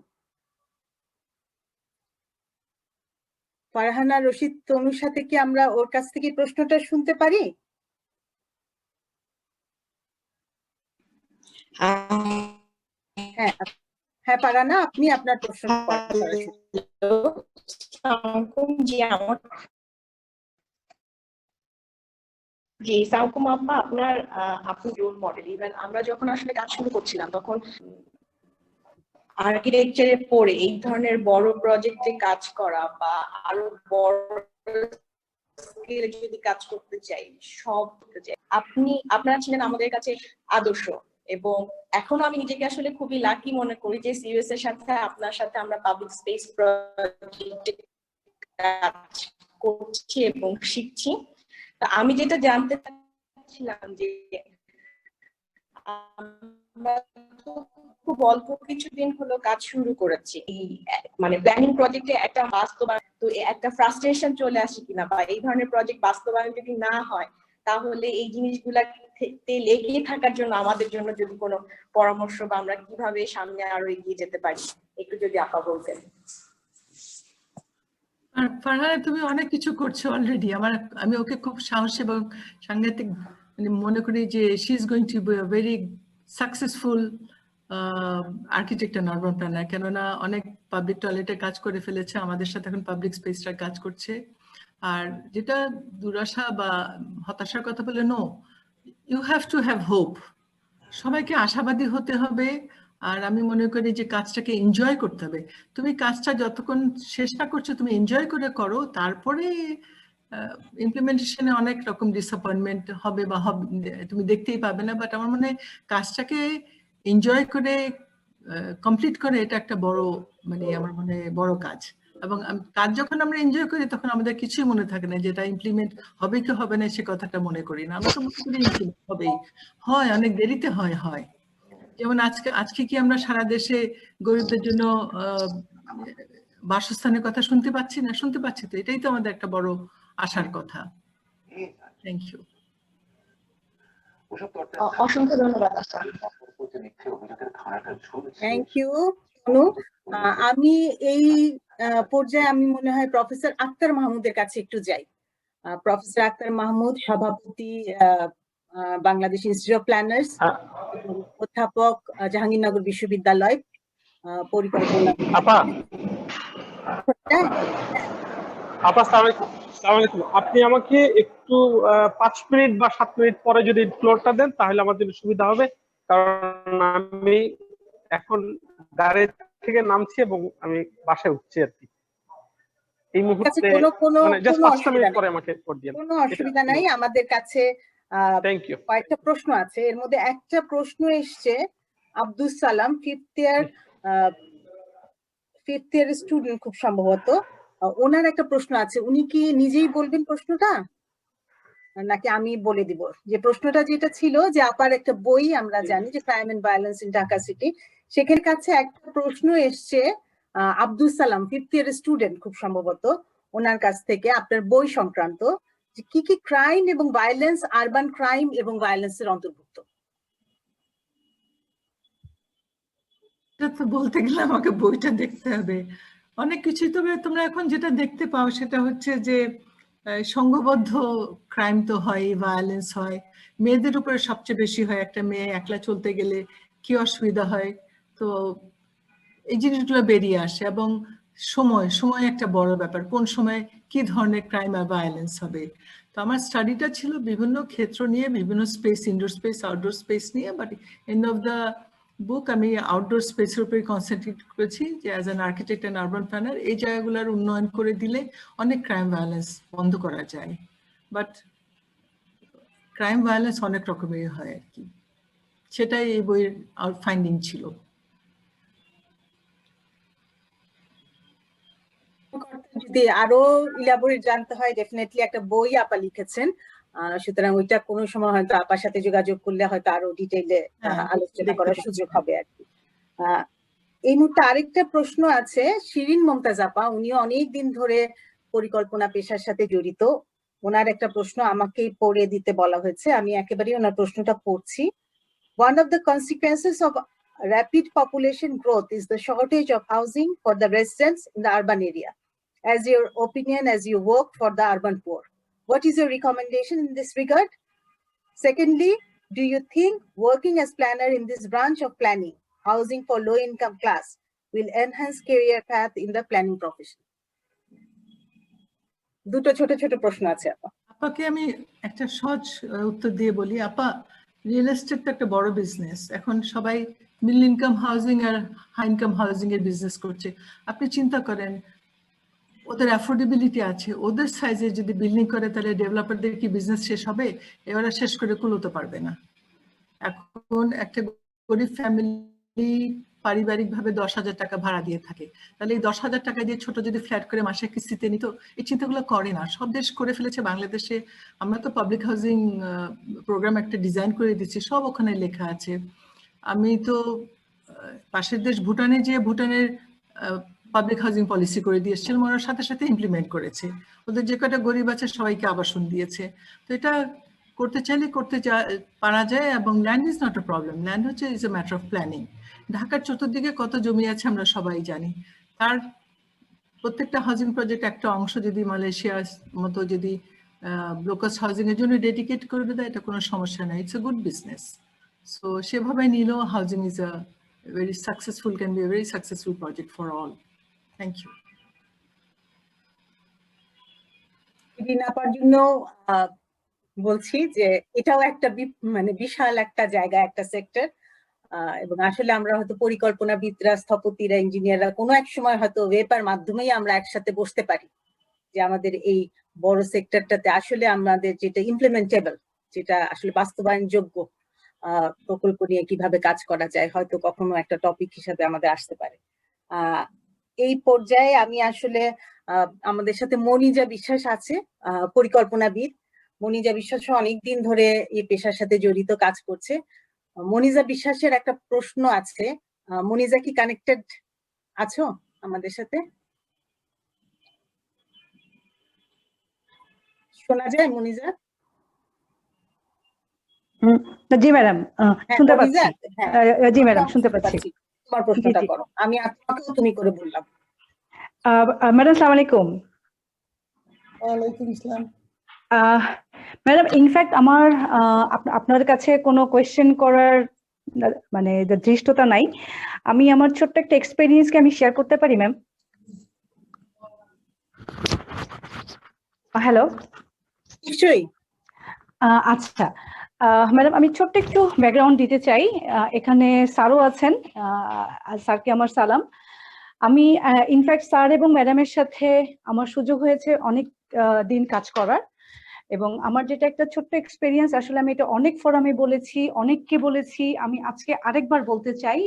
ফারহানা রশিদ তনুর সাথে কি আমরা ওর কাছ থেকে প্রশ্নটা শুনতে পারি? হ্যাঁ হ্যাঁ পারানা, আপনি আপনার প্রশ্ন করেন সরাসরি। জি সাউকুম আপা, আপনি রোল মডেল। ইভেন আমরা যখন আসলে কাজ শুরু করছিলাম তখন আর্কিটেকচারে পড়ে এই ধরনের বড় প্রজেক্টে কাজ করা বা আরো বড় স্কেলে যদি কাজ করতে চাই, সব করতে চাই, আপনারা ছিলেন আমাদের কাছে আদর্শ। এবং এখনো আমি নিজেকে আসলে খুবই লাকি মনে করি যে সিইউএস এর সাথে আপনার সাথে আমরা পাবলিক স্পেস প্রজেক্টে কাজ করছি এবং শিখছি। আমি যেটা জানতে চাচ্ছিলাম যে আমরা খুব অল্প কিছুদিন হলো কাজ শুরু করেছি, মানে প্ল্যানিং প্রজেক্টে একটা বাস্তবায়ন, তো একটা ফ্রাস্ট্রেশন চলে আসে কিনা, বা এই ধরনের প্রজেক্ট বাস্তবায়ন যদি না হয় তাহলে এই জিনিসগুলাতে লেগে থাকার জন্য আমাদের জন্য যদি কোনো পরামর্শ বা আমরা কিভাবে সামনে আরো এগিয়ে যেতে পারি একটু যদি আপা বলতেন। আর ফারহানা, তুমি অনেক কিছু করছো অলরেডি। আমি ওকে খুব সাহস এবং সাংঘাতিক মনে করি যে she is going to be a very successful architect and urban planner. কেননা অনেক পাবলিক টয়লেটে কাজ করে ফেলেছে, আমাদের সাথে এখন পাবলিক স্পেসটা কাজ করছে। আর যেটা দুরাশা বা হতাশার কথা বলে, no, you have to have hope. সবাইকে আশাবাদী হতে হবে। আর আমি মনে করি যে কাজটাকে এনজয় করতে হবে। তুমি কাজটা যতক্ষণ শেষ না করছো তুমি এনজয় করে করো, তারপরে ইমপ্লিমেন্টেশনে অনেক রকম ডিসঅ্যাপয়েন্টমেন্ট হবে বা তুমি দেখতেই পাবে না। বাট আমার মনে হয় কাজটাকে এনজয় করে কমপ্লিট করে এটা একটা বড়, মানে আমার মনে হয় বড় কাজ। এবং কাজ যখন আমরা এনজয় করি তখন আমাদের কিছুই মনে থাকে না, যেটা ইমপ্লিমেন্ট হবে কি হবে না সে কথাটা মনে করি না। আমরা তো মনে করি ইমপ্লিমেন্ট হবেই, হয় অনেক দেরিতে হয়। যেমন আজকে কি আমরা সারা দেশে গরিবদের জন্য বাসস্থানের কথা শুনতে পাচ্ছি না? শুনতে পাচ্ছি তো, এটাই তো আমাদের একটা বড় আশার কথা। Thank you. অসংখ্য ধন্যবাদ। Thank you Anu. আমি এই পর্যায়ে আমি মনে হয় প্রফেসর আক্তার মাহমুদের কাছে একটু যাই। প্রফেসর আক্তার মাহমুদ, সভাপতি বাংলাদেশ ইনস্টিটিউট অফ প্ল্যানার্স, অধ্যাপক জাহাঙ্গীরনগর বিশ্ববিদ্যালয় পরিকল্পনা। আপনি আমাকে একটু 5 মিনিট বা 7 মিনিট পরে যদি ফ্লোরটা দেন তাহলে আমার জন্য সুবিধা হবে, কারণ আমি এখন গাড়ি থেকে নামছি এবং আমি বাসায় উঠছি আর কি। এই মুহূর্তে মানে জাস্ট 5 মিনিট পরে আমাকে ফোন দিন। কোনো অসুবিধা নাই। আমাদের কাছে কয়েকটা প্রশ্ন আছে, এর মধ্যে একটা প্রশ্ন এসছে Abdus Salam, fifth year student খুব সম্ভবত। ওনার একটা প্রশ্ন আছে, উনি কি নিজেই বলবেন প্রশ্নটা নাকি আমি বলে দিব? যে প্রশ্নটা যেটা ছিল যে আপার একটা বই আমরা জানি যে crime and violence in Dhaka city, সেখানে কাছে একটা প্রশ্ন এসছে Abdus Salam, fifth year student খুব সম্ভবত, ওনার কাছ থেকে আপনার বই সংক্রান্ত যে কি কি ক্রাইম এবং ভায়োলেন্স, আরবান ক্রাইম এবং ভায়োলেন্সের অন্তর্ভুক্ত। তো বলতে গেলে আমাকে বইটা দেখতে হবে, অনেক কিছুই। তবে তোমরা এখন যেটা দেখতে পাও সেটা হচ্ছে যে সংঘবদ্ধ ক্রাইম তো হয়, ভায়োলেন্স হয়, মেয়েদের উপরে সবচেয়ে বেশি হয়। একটা মেয়ে একলা চলতে গেলে কি অসুবিধা হয়, তো এই জিনিসগুলো বেরিয়ে আসে। এবং সময় একটা বড় ব্যাপার, কোন সময় কি ধরনের ক্রাইম আর ভায়োলেন্স হবে। তো আমার স্টাডিটা ছিল বিভিন্ন ক্ষেত্র নিয়ে, বিভিন্ন space, indoor space, outdoor space নিয়ে। But end of the book আমি আউটডোর স্পেসের উপরে কনসেন্ট্রেট করেছি যে as an architect and urban planner এই জায়গাগুলোর উন্নয়ন করে দিলে অনেক ক্রাইম ভায়োলেন্স বন্ধ করা যায়। বাট ক্রাইম ভায়োলেন্স অনেক রকমের হয় আর কি, সেটাই এই বইয়ের ফাইন্ডিং ছিল। যদি আরো ইলাবোরেট জানতে হয়, ডেফিনেটলি একটা বই আপা লিখেছেন, সুতরাং ওইটা কোনো সময় হয়তো আপার সাথে যোগাযোগ করলে হয়তো আরো ডিটেইলে আলোচনা করার সুযোগ হবে আর কি। এই মুহূর্তে আরেকটা প্রশ্ন আছে শিরিন মমতাজ আপা, উনিও অনেকদিন ধরে পরিকল্পনা পেশার সাথে জড়িত। ওনার একটা প্রশ্ন আমাকেই পড়ে দিতে বলা হয়েছে, আমি একেবারেই ওনার প্রশ্নটা পড়ছি। One of the consequences of rapid population growth is the shortage of housing for the residents in the urban area. As your opinion, as you work for the urban poor, what is your recommendation in this regard? Secondly, Do you think working as planner in this branch of planning, housing for low-income class, will enhance career path in the planning profession? দুটো ছোট ছোট প্রশ্ন আছে আপা। আপাকে আমি একটা সহজ উত্তর দিয়ে বলি, আপা রিয়েল এস্টেট তো একটা বড় বিজনেস, এখন সবাই মিডল ইনকাম হাউজিং আর হাই ইনকাম হাউজিং এর বিজনেস করছে। আপনি চিন্তা করেন ওদের অ্যাফোর্ডেবিলিটি আছে, ওদের সাইজে যদি বিল্ডিং করে তাহলে ডেভেলপারদের কি বিজনেস শেষ হবে? এবারে শেষ করে কুলোতে পারবে না। এখন একটা গরিব ফ্যামিলি পারিবারিকভাবে 10,000 টাকা ভাড়া দিয়ে থাকে, তাহলে এই 10,000 টাকা দিয়ে ছোট যদি ফ্ল্যাট করে মাসে কিস্তিতে নিত, এই চিন্তাগুলো করে না। সব দেশ করে ফেলেছে, বাংলাদেশে আমরা তো পাবলিক হাউজিং প্রোগ্রাম একটা ডিজাইন করে দিচ্ছি, সব ওখানে লেখা আছে। আমি তো পাশের দেশ ভুটানে যে ভুটানের পাবলিক হাউজিং পলিসি করে দিয়ে এসেছিলাম, ওরা সাথে সাথে ইমপ্লিমেন্ট করেছে, ওদের যে কটা গরিব আছে সবাইকে আবাসন দিয়েছে। তো এটা করতে চাইলে করতে পারা যায়, এবং land is not a problem, land হচ্ছে is a matter of planning. ঢাকার চতুর্দিকে কত জমি আছে আমরা সবাই জানি, তার প্রত্যেকটা হাউজিং প্রজেক্ট একটা অংশ যদি মালয়েশিয়ার মতো যদি লোকাস হাউজিং এর জন্য ডেডিকেট করে দেয়, এটা কোনো সমস্যা নাই, it's a good business. So সেভাবে নিলেও housing is a very successful, can be a very successful project for all. Thank you. রিনাপার জন্য বলছি যে এটাও একটা মানে বিশাল একটা জায়গা, একটা সেক্টর, এবং আসলে আমরা হয়তো পরিকল্পনাবিদরা, স্থপতিরা, ইঞ্জিনিয়াররা কোনো এক সময় হয়তো ওয়েপার মাধ্যমেই আমরা একসাথে বসতে পারি যে আমাদের এই বড় সেক্টরটাতে আসলে আমাদের যেটা ইমপ্লিমেন্টেবল, যেটা আসলে বাস্তবায়নযোগ্য প্রকল্প নিয়ে কিভাবে কাজ করা যায়, হয়তো কখনো একটা টপিক হিসাবে আমাদের আসতে পারে। এই পর্যায়ে আমি আসলে আমাদের সাথে মনিজা বিশ্বাস আছে, পরিকল্পনাবিদ। মনিজা বিশ্বাস অনেকদিন ধরে এই পেশার সাথে জড়িত, কাজ করছে। মনিজা বিশ্বাসের একটা প্রশ্ন আছে। মনিজা কি কানেক্টেড আছো আমাদের সাথে? শোনা যায় মনিজা? জি ম্যাডাম, শুনতে পাচ্ছি। জি ম্যাডাম, শুনতে পাচ্ছি। তোমার প্রশ্নটা করো, আমি আপনাকেও তুমি করে বললাম। ম্যাডাম আসসালামু আলাইকুম। ওয়ালাইকুম আসসালাম। ম্যাডাম ইনফ্যাক্ট আমার আপনার কাছে কোনো কোয়েশ্চেন করার মানে দৃষ্টতা নাই, আমি আমার ছোট্ট একটা এক্সপেরিয়েন্সকে আমি শেয়ার করতে পারি ম্যাম? হ্যালো, নিশ্চয়ই। আচ্ছা ম্যাডাম, আমি ছোট্ট একটু ব্যাকগ্রাউন্ড দিতে চাই। এখানে স্যারও আছেন, স্যারকে আমার সালাম। আমি ইনফ্যাক্ট স্যার এবং ম্যাডামের সাথে আমার সুযোগ হয়েছে অনেক দিন কাজ করার, এবং আমার যেটা একটা ছোট্ট এক্সপেরিয়েন্স, আসলে আমি এটা অনেক ফোরামে বলেছি, অনেককে বলেছি, আমি আজকে আরেকবার বলতে চাই।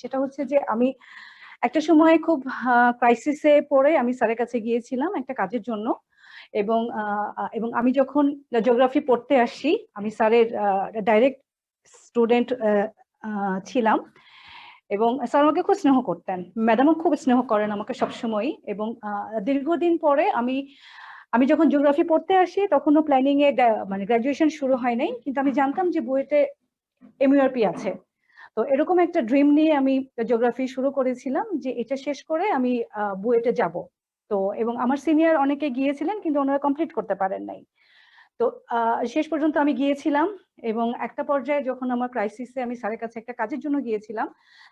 সেটা হচ্ছে যে আমি একটা সময় খুব ক্রাইসিসে পড়ে আমি স্যারের কাছে গিয়েছিলাম একটা কাজের জন্য, এবং আমি যখন জিওগ্রাফি পড়তে আসি, আমি স্যারের ডাইরেক্ট স্টুডেন্ট ছিলাম, এবং স্যার আমাকে খুব স্নেহ করতেন, ম্যাডামও খুব স্নেহ করেন আমাকে সবসময়। এবং দীর্ঘদিন পরে আমি যখন জিওগ্রাফি পড়তে আসি, তখনও প্ল্যানিং এ মানে গ্রাজুয়েশন শুরু হয় নাই, কিন্তু আমি জানতাম যে বুয়েটে এমইউআরপি আছে। তো এরকম একটা ড্রিম নিয়ে আমি জিওগ্রাফি শুরু করেছিলাম যে এটা শেষ করে আমি বুয়েটে যাব। তো এবং আমার সিনিয়র অনেকে গিয়েছিলেন, কিন্তু ওনারা কমপ্লিট করতে পারেন নাই। তো শেষ পর্যন্ত আমি গিয়েছিলাম, এবং একটা পর্যায়ে যখন আমার ক্রাইসিসে আমি স্যারের কাছে একটা কাজের জন্য গিয়েছিলাম,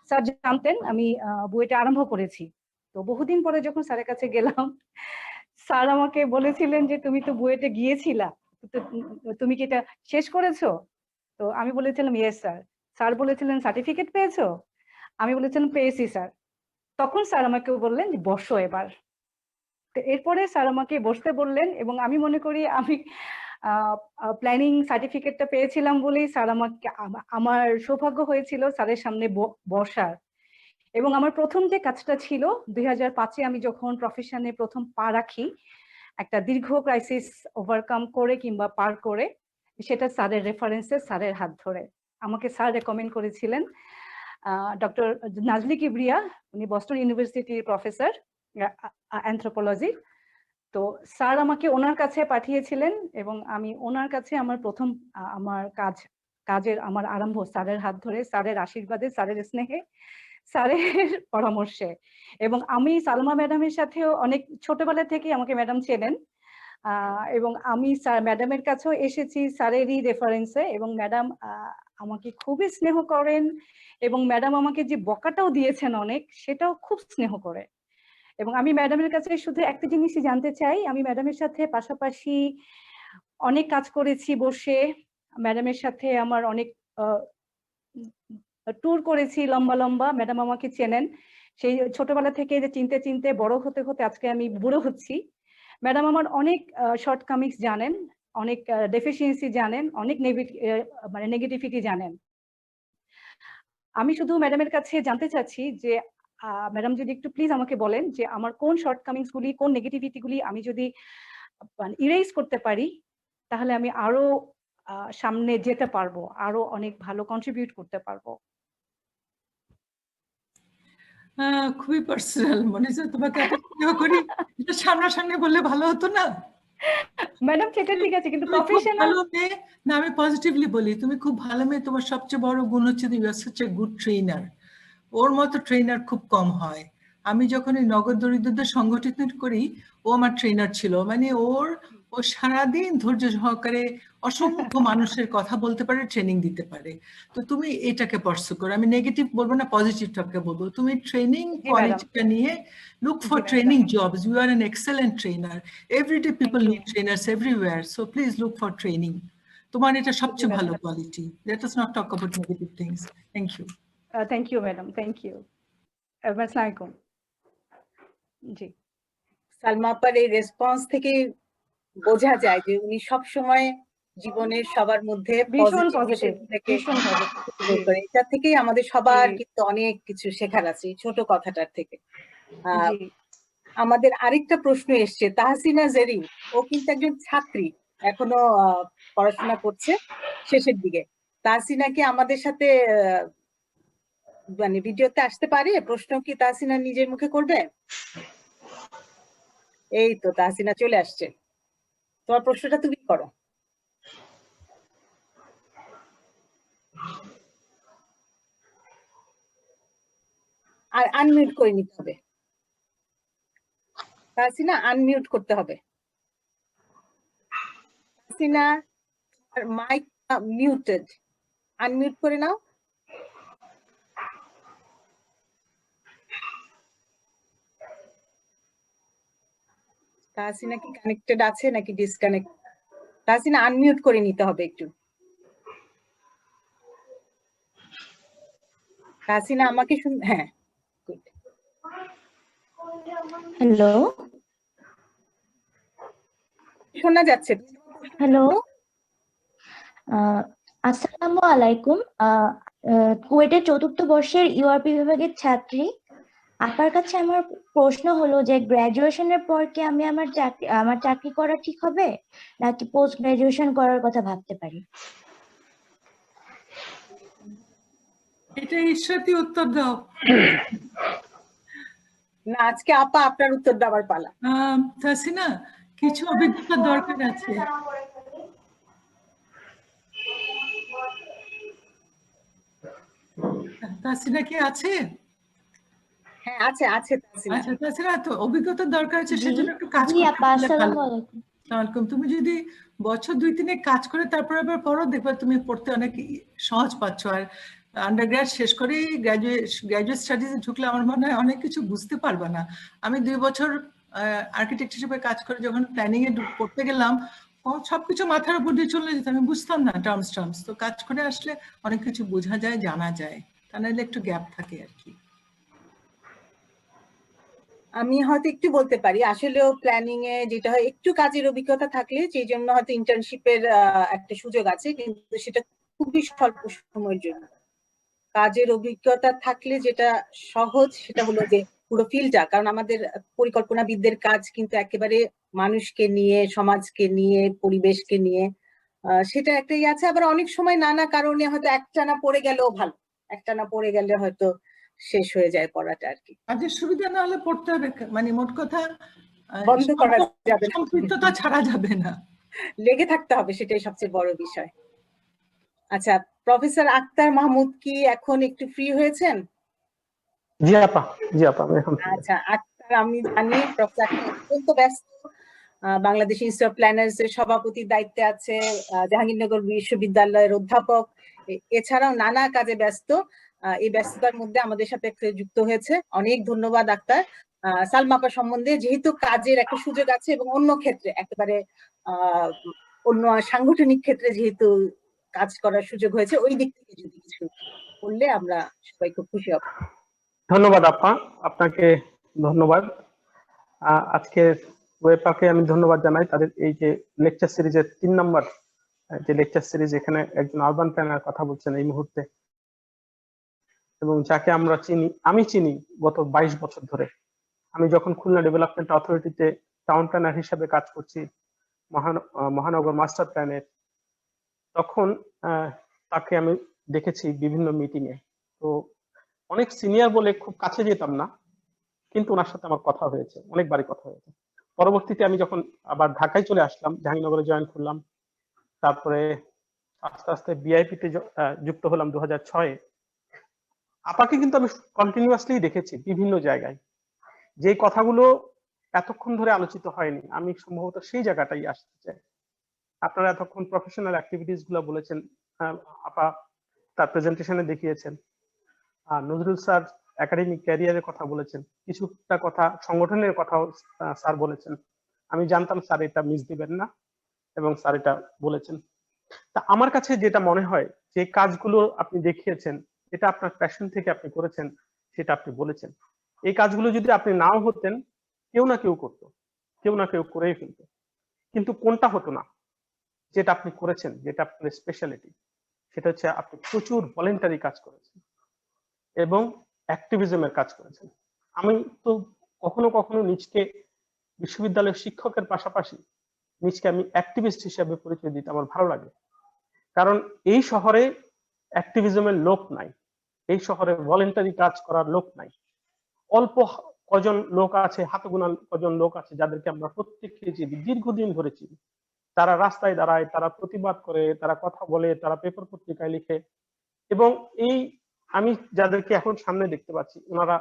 স্যার জানতেন আমি বুয়েটে আরম্ভ করেছি। তো বহুদিন পরে যখন স্যারের কাছে গেলাম, স্যার আমাকে বলেছিলেন যে তুমি তো বুয়েটে গিয়েছিলা, তুমি কি এটা শেষ করেছো? তো আমি বলেছিলাম ইয়েস স্যার। স্যার বলেছিলেন সার্টিফিকেট পেয়েছো? আমি বলেছিলাম পেয়েছি স্যার। তখন স্যার আমাকে বললেন যে বসো এবার। তো এরপরে স্যার আমাকে বসতে বললেন, এবং আমি মনে করি আমি প্ল্যানিং সার্টিফিকেটটা পেয়েছিলাম বলেই স্যার আমাকে, আমার সৌভাগ্য হয়েছিল স্যারের সামনে বসার। এবং আমার প্রথম যে কাজটা ছিল 2005-এ আমি যখন প্রফেশনে প্রথম পা রাখি, একটা দীর্ঘ ক্রাইসিস ওভারকাম করে কিংবা পার করে, সেটা স্যারের রেফারেন্সে, স্যারের হাত ধরে আমাকে স্যার রেকমেন্ড করেছিলেন ডক্টর নাজলি কিবরিয়া, উনি বস্টন ইউনিভার্সিটির প্রফেসর অ্যানথ্রোপোলজি। তো স্যার আমাকে ওনার কাছে পাঠিয়েছিলেন, এবং আমি ওনার কাছে আমার প্রথম কাজের আমার আরম্ভ স্যারের হাত ধরে, স্যারের আশীর্বাদে, স্যারের স্নেহে, স্যারের পরামর্শে। এবং আমি সালমা ম্যাডামের সাথেও অনেক ছোটবেলা থেকে আমাকে ম্যাডাম চেনেন, এবং আমি স্যার ম্যাডামের কাছেও এসেছি স্যারেরই রেফারেন্সে, এবং ম্যাডাম আমাকে খুবই স্নেহ করেন, এবং ম্যাডাম আমাকে যে বকাটাও দিয়েছেন অনেক, সেটাও খুব স্নেহ করে। এবং আমি ম্যাডামের কাছে শুধু একটা জিনিসই জানতে চাই, আমি ম্যাডামের সাথে পাশাপাশি অনেক কাজ করেছি বসে, ম্যাডামের সাথে আমার অনেক ট্যুর করেছি লম্বা লম্বা, ম্যাডাম আমাকে চেনেন, সেই ছোটবেলা থেকে যে চিনতে চিনতে বড় হতে হতে আজকে আমি বুড়ো হচ্ছি। ম্যাডাম আমার অনেক শর্টকামিংস জানেন, অনেক ডেফিসিয়েন্সি জানেন, অনেক মানে নেগেটিভিটি জানেন। আমি শুধু ম্যাডামের কাছে জানতে চাচ্ছি যে ম্যাডাম যদি একটু প্লিজ আমাকে বলেন যে আমার কোন শর্টকামিংস গুলি, কোন নেগেটিভিটি গুলি আমি যদি ইরেজ করতে পারি, তাহলে আমি আরো সামনে যেতে পারবো, আরো অনেক ভালো কন্ট্রিবিউট করতে পারবো। খুবই পার্সোনাল মনে হচ্ছে, তোমাকে এত স্নেহ করি, এটা সামনাসামনি বললে ভালো হতো না? ম্যাডাম সেটা ঠিক আছে, কিন্তু তুমি খুব প্রফেশনাল। ভালো মেয়ে না, আমি পজিটিভলি বলি, তুমি খুব ভালো মেয়ে। তোমার সবচেয়ে বড় গুণ হচ্ছে you are such a good trainer. ওর মতো ট্রেনার খুব কম হয়। আমি যখন এই নগর দরিদ্রদের সংগঠিত করি, ও আমার ট্রেনার ছিল। মানে ও সারাদিন ধৈর্য সহকারে অসংখ্য মানুষের কথা বলতে পারে, ট্রেনিং দিতে পারে। তো তুমি এটাকে পার্সু করো, আমি নেগেটিভ বলবো না, পজিটিভটাকে বলবো। তুমি ট্রেনিং কোয়ালিটিটা নিয়ে look for training jobs. You are an excellent trainer. Everyday people need trainers everywhere, so please look for training. তোমার এটা সবচেয়ে ভালো quality. Let us not talk about negative things. Thank you. Thank you madam, thank you. আসসালামু আলাইকুম। জি, সালমা আপার এই response থেকে বোঝা যায় যে উনি সব সময় জীবনের সবার মধ্যে ভীষণ পজিটিভ, ভীষণ পজিটিভ। এটা থেকেই আমাদের সবার কিন্তু অনেক কিছু শেখার আছে এই ছোট কথাটার থেকে। আমাদের আরেকটা প্রশ্ন এসছে, তাহসিনা জেরিন, ও কিন্তু একজন ছাত্রী, এখনো পড়াশোনা করছে শেষের দিকে। তাহসিনা কি আমাদের সাথে মানে ভিডিওতে আসতে পারে? প্রশ্ন কি তাহসিনা নিজের মুখে করবে? এই তো তাহসিনা চলে আসছে, তোমার প্রশ্নটা তুমি করো। আর আনমিউট করে নিতে হবে তাহসিনা, আনমিউট করতে হবে। তাহসিনা মাইক মিউটেড, আনমিউট করে নাও। তাহসিনা কি কানেক্টেড আছে নাকি ডিসকানেক্ট? তাহসিনা আনমিউট করে নিতে হবে একটু। তাহসিনা আমাকে হ্যাঁ, হ্যালো শোনা যাচ্ছে। হ্যালো, আসসালামু আলাইকুম। কুয়েটের ৪র্থ বর্ষের ইউআরপি বিভাগের ছাত্রী। আপনার কাছে আমার প্রশ্ন হলো যে গ্রাজুয়েশনের পর কি আমি আমার চাকরি করা ঠিক হবে, নাকি পোস্ট গ্রাজুয়েশন করার কথা ভাবতে পারি? এটা ঈশ্বরী উত্তর দাও। না, আজকে আপা আপনার উত্তর দেওয়ার পালা। তাহসিনা, কিছু অভিজ্ঞতার দরকার আছে। তাহসিনা কি আছে? হ্যাঁ আছে, আছে তাহসিনা। আচ্ছা তাহসিনা, তো অভিজ্ঞতার দরকার আছে, সেজন্য একটু কাজ জি আপা, আসসালামু আলাইকুম। তুমি যদি বছর 2-3 কাজ করে তারপর আবার পড়ো, দেখবে তুমি পড়তে অনেক সহজ পাচ্ছ। আর আন্ডারগ্র্যাড শেষ করে গ্র্যাজুয়েট স্টাডিজে ঢুকলে আমার মনে হয় অনেক কিছু বুঝতে পারবে না। আমি 2 বছর আর্কিটেক্ট হিসেবে কাজ করে যখন প্ল্যানিং এ পড়তে গেলাম, সবকিছু মাথার উপর দিয়ে চলে যেত, আমি বুঝতাম না টার্মস। তো কাজ করে আসলে অনেক কিছু বোঝা যায়, জানা যায়, তা নাহলে একটু গ্যাপ থাকে আর কি। আমি হয়তো একটু বলতে পারি, আসলেও প্ল্যানিং এ যেটা হয় একটু কাজের অভিজ্ঞতা থাকলে সেই জন্য হয়তো ইন্টার্নশিপের একটা সুযোগ আছে, কিন্তু সেটা খুবই স্বল্প সময়ের জন্য। কাজের অভিজ্ঞতা থাকলে যেটা সহজ সেটা হলো যে পুরো ফিল্ডটা, কারণ আমাদের পরিকল্পনাবিদদের কাজ কিন্তু একেবারে মানুষকে নিয়ে, সমাজকে নিয়ে, পরিবেশকে নিয়ে, সেটা একটাই আছে। আবার অনেক সময় নানা কারণে হয়তো একটানা পড়ে গেলেও ভালো, একটানা পড়ে গেলে হয়তো শেষ হয়ে যায় পড়াটা আর কি। কাজের সুবিধা না হলে পড়তে হবে, মানে মোট কথা বন্ধ করা যাবে না, সম্পৃক্ততা ছাড়া যাবে না, লেগে থাকতে হবে, সেটাই সবচেয়ে বড় বিষয়। আচ্ছা, প্রফেসর আক্তার মাহমুদ কি এখন একটু ফ্রি হয়েছেন? জি আপা, জি আপা, এখন আচ্ছা আক্তার, আমি জানি প্রফেসর অত্যন্ত ব্যস্ত, বাংলাদেশ ইনস্টিটিউট অফ প্ল্যানার্স এর সভাপতির দায়িত্বে আছে, জাহাঙ্গীরনগর বিশ্ববিদ্যালয়ের অধ্যাপক, এছাড়াও নানা কাজে ব্যস্ত। এই ব্যস্ততার মধ্যে আমাদের সাথে যুক্ত হয়েছে। অনেক ধন্যবাদ ডাক্তার। সালমা আপা সম্বন্ধে যেহেতু কাজের একটা সুযোগ আছে এবং অন্য ক্ষেত্রে একেবারে অন্য সাংগঠনিক ক্ষেত্রে যেহেতু কাজ করার সুযোগ হয়েছে, ওই দিক থেকে যদি কিছু বললে আমরা সবাই খুব খুশি হব। ধন্যবাদ আপা, আপনাকে ধন্যবাদ। আজকে ওয়েপাকে আমি ধন্যবাদ জানাই তাদের এই যে লেকচার সিরিজের 3 নম্বর যে লেকচার সিরিজ, এখানে একজন আরবান প্ল্যানার কথা বলছেন এই মুহূর্তে, এবং যাকে আমরা চিনি, আমি চিনি গত 22 বছর ধরে। আমি যখন খুলনা ডেভেলপমেন্ট অথরিটিতে টাউন প্ল্যানার হিসেবে কাজ করছি, মহানগর মাস্টার প্ল্যানের, তখন তাকে আমি দেখেছি বিভিন্ন মিটিং এ। তো অনেক সিনিয়র বলে খুব কাছে যেতাম না, কিন্তু ওনার সাথে আমার কথা হয়েছে, অনেকবারই কথা হয়েছে। পরবর্তীতে আমি যখন আবার ঢাকায় চলে আসলাম, জাহাঙ্গীরনগরে জয়েন করলাম, তারপরে আস্তে আস্তে বিআইপি তে যুক্ত হলাম 2006-এ। আপাকে কিন্তু আমি কন্টিনিউয়াসলি দেখেছি বিভিন্ন জায়গায়। যে কথাগুলো এতক্ষণ ধরে আলোচিত হয়নি, আমি সম্ভবত সেই জায়গাটাই আসতে চাই। আপনারা এতক্ষণ প্রফেশনাল অ্যাক্টিভিটিস গুলো বলেছেন, আপা তার প্রেজেন্টেশনে দেখিয়েছেন। নজরুল স্যার একাডেমিক ক্যারিয়ারের কথা বলেছেন, কিছুটা কথা সংগঠনের কথাও স্যার বলেছেন। আমি জানতাম স্যার এটা মিস দিবেন না, এবং স্যার এটা বলেছেন। তা আমার কাছে যেটা মনে হয়, যে কাজগুলো আপনি দেখিয়েছেন, এটা আপনার প্যাশন থেকে আপনি করেছেন, সেটা আপনি বলেছেন। এই কাজগুলো যদি আপনি নাও হতেন, কেউ না কেউ করতো, কেউ না কেউ করেই ফেলতো, কিন্তু কোনটা হতো না যেটা আপনি করেছেন, যেটা আপনার স্পেশালিটি, সেটা হচ্ছে আপনি প্রচুর ভলেন্টারি কাজ করেছেন এবং অ্যাক্টিভিজমের কাজ করেছেন। আমি তো কখনো কখনো নিজকে বিশ্ববিদ্যালয়ের শিক্ষকের পাশাপাশি নিজকে আমি অ্যাক্টিভিস্ট হিসেবে পরিচয় দিতে আমার ভালো লাগে। কারণ এই শহরে অ্যাক্টিভিজমের লোক নাই, এই শহরে ভলেন্টারি কাজ করার লোক নাই। অল্প কজন লোক আছে, হাতে গোনা কজন লোক আছে, যাদেরকে আমরা প্রত্যেককে চিনি, দীর্ঘদিন ধরে চিনি। তারা রাস্তায় দাঁড়ায়, তারা প্রতিবাদ করে, তারা কথা বলে, তারা পেপার পত্রিকায় লিখে, এবং এই আমি যাদেরকে এখন সামনে দেখতে পাচ্ছি, ওনারা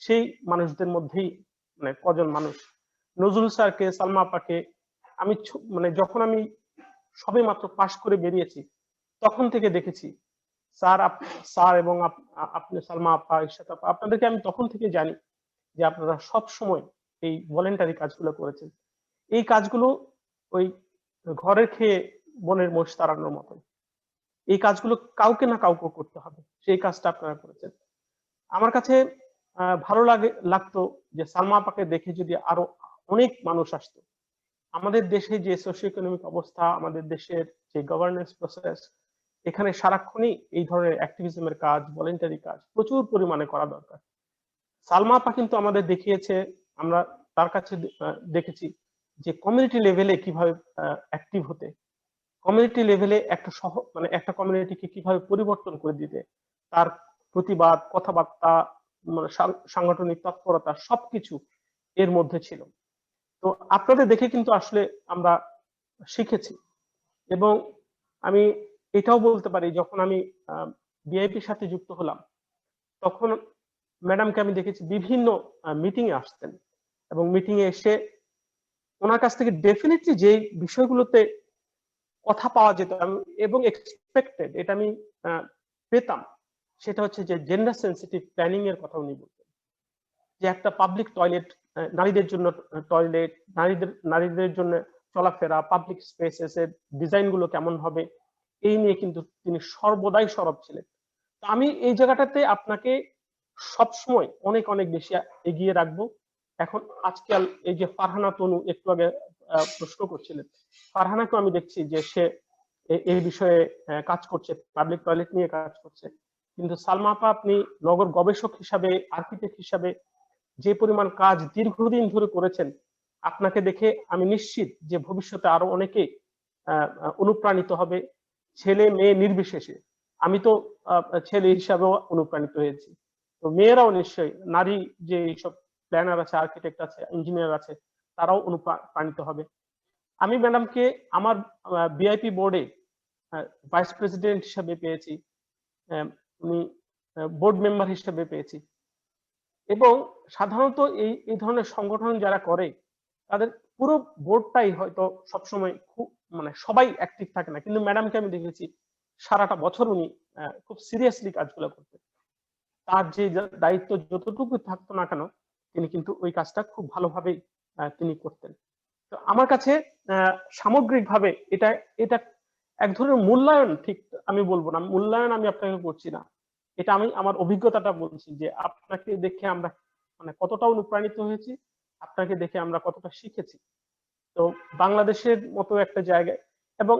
সেই মানুষদের মধ্যেই মানে কজন মানুষ। নজরুল স্যারকে, সালমা আপাকে আমি মানে যখন আমি সবে মাত্র পাশ করে বেরিয়েছি, তখন থেকে দেখেছি স্যার এবং আপনি সালমা আপা, ইশরাত আপা, আপনাদেরকে আমি তখন থেকে জানি যে আপনারা সব সময় এই ভলেন্টারি কাজগুলো করেছেন। এই কাজগুলো ওই ঘরে খেয়ে বনের মোষ তাড়ানোর মতো। এই কাজগুলো কাউকে না কাউকে করতে হবে, সেই কাজটা আপনারা করেছেন। আমার কাছে ভালো লাগতো যে সালমা আপাকে দেখে যদি আরো অনেক মানুষ আসতো। আমাদের দেশে যে সোশিও ইকোনমিক অবস্থা, আমাদের দেশের যে গভর্নেন্স প্রসেস, এখানে সারাক্ষণই এই ধরনের অ্যাক্টিভিজমের কাজ, ভলেন্টারি কাজ প্রচুর পরিমাণে করা দরকার। সালমা আপা কিন্তু আমাদের দেখিয়েছে, আমরা তার কাছে দেখেছি যে কমিউনিটি লেভেলে কিভাবে অ্যাক্টিভ হতে, কমিউনিটি লেভেলে একটা মানে একটা কমিউনিটিকে কিভাবে পরিবর্তন করে দিতে, তার প্রতিবাদ, কথাবার্তা, মানে সাংগঠনিক তৎপরতা সবকিছু এর মধ্যে ছিল। তো আপনাদের দেখে কিন্তু আসলে আমরা শিখেছি। এবং আমি এটাও বলতে পারি, যখন আমি বিআইপির সাথে যুক্ত হলাম, তখন ম্যাডামকে আমি দেখেছি বিভিন্ন মিটিং এ আসতেন, এবং মিটিং এ এসে ওনার কাছ থেকে ডেফিনেটলি যে বিষয়গুলোতে কথা পাওয়া যেত এবং এক্সপেক্টেড, এটা আমি পেতাম, সেটা হচ্ছে যে জেন্ডার সেন্সিটিভ প্ল্যানিং এর কথা উনি বলতেন। যে একটা পাবলিক টয়লেট, নারীদের জন্য টয়লেট, নারীদের জন্য চলাফেরা, পাবলিক স্পেসেস এর ডিজাইন গুলো কেমন হবে, এই নিয়ে কিন্তু তিনি সর্বদাই সরব ছিলেন। তো আমি এই জায়গাটাতে আপনাকে সবসময় অনেক অনেক বেশি এগিয়ে রাখবো। এখন আজকাল এই যে ফারহানা তনু একটু আগে প্রশ্ন করছিলেন, ফারহানাকে আমি দেখছি যে সে এই বিষয়ে কাজ করছে, পাবলিক টয়লেট নিয়ে কাজ করছে। কিন্তু সালমা আপা, আপনি নগর গবেষক হিসাবে, আর্কিটেক্ট হিসাবে যে পরিমাণ কাজ দীর্ঘদিন ধরে করেছেন, আপনাকে দেখে আমি নিশ্চিত যে ভবিষ্যতে আরো অনেকে অনুপ্রাণিত হবে, ছেলে মেয়ে নির্বিশেষে। আমি তো ছেলে হিসাবেও অনুপ্রাণিত হয়েছি, তো মেয়েরাও নিশ্চয়ই, নারী যে এইসব প্ল্যানার আছে, আর্কিটেক্ট আছে, ইঞ্জিনিয়ার আছে, তারাও অনুপ্রাণিত হবে। আমি ম্যাডামকে আমার বিআইপি বোর্ডে ভাইস প্রেসিডেন্ট হিসেবে পেয়েছি, উনি বোর্ড মেম্বার হিসেবে পেয়েছি। এবং সাধারণত এই ধরনের সংগঠন যারা করে, তাদের পুরো বোর্ডটাই হয়তো সবসময় খুব মানে সবাই অ্যাক্টিভ থাকে না, কিন্তু ম্যাডামকে আমি দেখেছি সারাটা বছর উনি খুব সিরিয়াসলি কাজগুলো করতেন। তার যে দায়িত্ব যতটুকু থাকতো না কেন তিনি কিন্তু ওই কাজটা খুব ভালোভাবেই তিনি করতেন। তো আমার কাছে সামগ্রিকভাবে এটা এটা এক ধরনের মূল্যায়ন, ঠিক আমি বলবো না মূল্যায়ন আমি আপনাকে করছি না, এটা আমি আমার অভিজ্ঞতাটা বলছি যে আপনাকে দেখে আমরা মানে কতটা অনুপ্রাণিত হয়েছি, আপনাকে দেখে আমরা কতটা শিখেছি। তো বাংলাদেশের মতো একটা জায়গায় এবং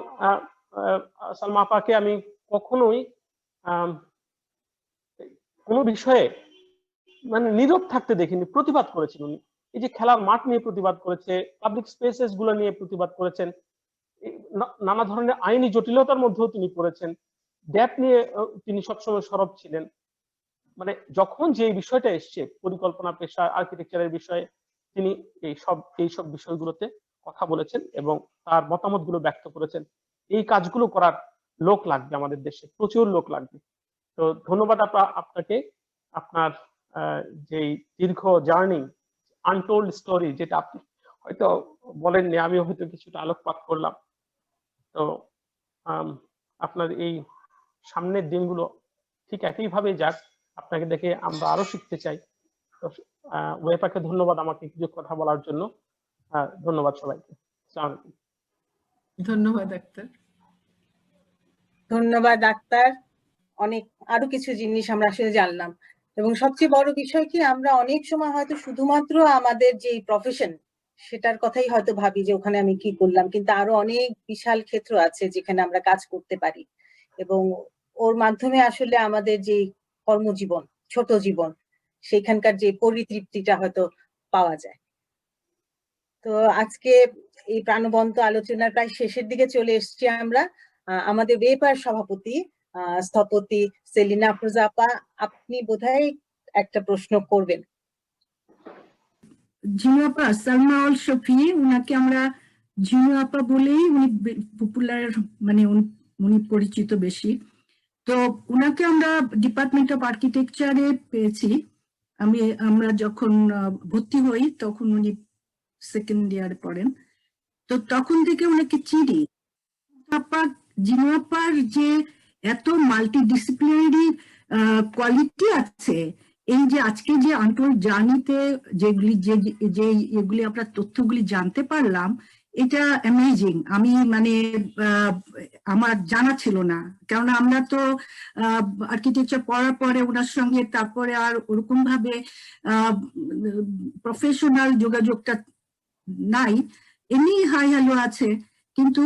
সালমা আপাকে আমি কখনোই কোনো বিষয়ে মানে নীরব থাকতে দেখিনি, প্রতিবাদ করেছেন উনি। এই যে খেলার মাঠ নিয়ে প্রতিবাদ করেছে, পাবলিক স্পেসেস গুলো নিয়ে প্রতিবাদ করেছেন, নানা ধরনের আইনি জটিলতার মধ্যেও তিনি পড়েছেন, ড্যাপ নিয়ে তিনি সবসময় সরব ছিলেন। মানে যখন যে বিষয়টা এসছে পরিকল্পনা পেশা আর্কিটেকচারের বিষয়ে তিনি এইসব বিষয়গুলোতে কথা বলেছেন এবং তার মতামত গুলো ব্যক্ত করেছেন। এই কাজগুলো করার লোক লাগবে আমাদের দেশে, প্রচুর লোক লাগবে। তো ধন্যবাদ আপনাকে, আপনার যে দীর্ঘ জার্নি, আনটোল্ড স্টোরি, যেটা আপনি হয়তো বলেননি, আমি হয়তো কিছুটা আলোকপাত করলাম। তো আপনার এই সামনের দিনগুলো ঠিক একইভাবে যাক, আপনাকে দেখে আমরা আরো শিখতে চাই। তো ওয়েপাকে ধন্যবাদ আমাকে কিছু কথা বলার জন্য। ধন্যবাদ সবাইকে। ধন্যবাদ ডাক্তার। ধন্যবাদ ডাক্তার। অনেক আরো কিছু জিনিস আমরা আসলে জানলাম, এবং সবচেয়ে বড় বিষয় কি আমরা অনেক সময় হয়তো শুধুমাত্র আমাদের যে প্রফেশন সেটার কথাই হয়তো ভাবি যে ওখানে আমি কি করলাম, কিন্তু আরো অনেক বিশাল ক্ষেত্র আছে যেখানে আমরা কাজ করতে পারি এবং ওর মাধ্যমে আসলে আমাদের যে কর্মজীবন, ছোট জীবন, সেখানকার যে পরিতৃপ্তিটা হয়তো পাওয়া যায়। তো আজকে এই প্রাণবন্ত আলোচনার প্রায় শেষের দিকে চলে এসেছি আমরা। আমাদের ওয়েপার সভাপতি স্থপতি সেলিনা আফরোজা আপা, আপনি বোধহয় একটা প্রশ্ন করবেন। জিনু আপা, সালমা আল শফি, উনাকে আমরা জিনু আপা বলেই উনি পপুলার, মানে উনি পরিচিত বেশি। তো উনাকে আমরা ডিপার্টমেন্ট অফ আর্কিটেকচারে পেয়েছি। আমরা যখন ভর্তি হই তখন উনি সেকেন্ড ইয়ারে পড়েন, তো তখন থেকে উনাকে চিনি। জিনু আপার যে এত মাল্টিডিসিপ্লিনারি কোয়ালিটি আছে, এই যে আজকে যে আনটোল্ড জার্নিতে যেগুলি যে এগুলি আমরা তথ্যগুলি জানতে পারলাম, এটা অ্যামেজিং। আমি মানে আমার জানা ছিল না, কেননা আমরা তো আর্কিটেকচার পড়ার পরে ওনার সঙ্গে তারপরে আর ওরকম ভাবে প্রফেশনাল যোগাযোগটা নাই, এমনি হাই হ্যালো আছে। কিন্তু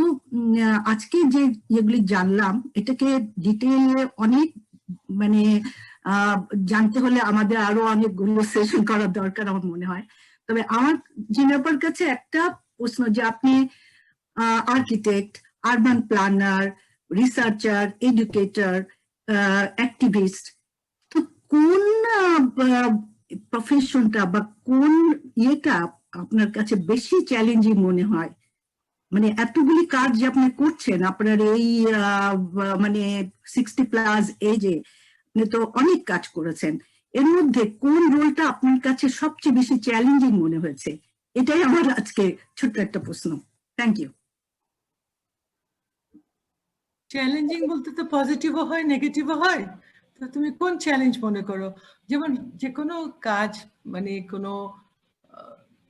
আজকে যে এগুলি জানলাম, এটাকে ডিটেইলে অনেক মানে জানতে হলে আমাদের আরো অনেকগুলো সেশন করার দরকার আমার মনে হয়। তবে আমার জিনাপার কাছে একটা প্রশ্ন, যে আপনি architect, urban planner, researcher, educator, activist, তো কোন প্রফেশনটা বা কোন ইয়েটা আপনার কাছে বেশি চ্যালেঞ্জিং মনে হয়? মানে এতগুলি কাজ যে আপনি করছেন আপনার এই মানে 60+ এজে, তো অনেক কাজ করেছেন, এর মধ্যে কোন রোলটা আপনার কাছে সবচেয়ে বেশি চ্যালেঞ্জিং মনে হয়েছে? এটাই আমার আজকে ছোট্ট একটা প্রশ্ন। Thank you. চ্যালেঞ্জিং বলতে তো পজিটিভও হয়, নেগেটিভও হয়। তো তুমি কোন চ্যালেঞ্জ মনে করো? যেমন যে কোনো কাজ, মানে কোনো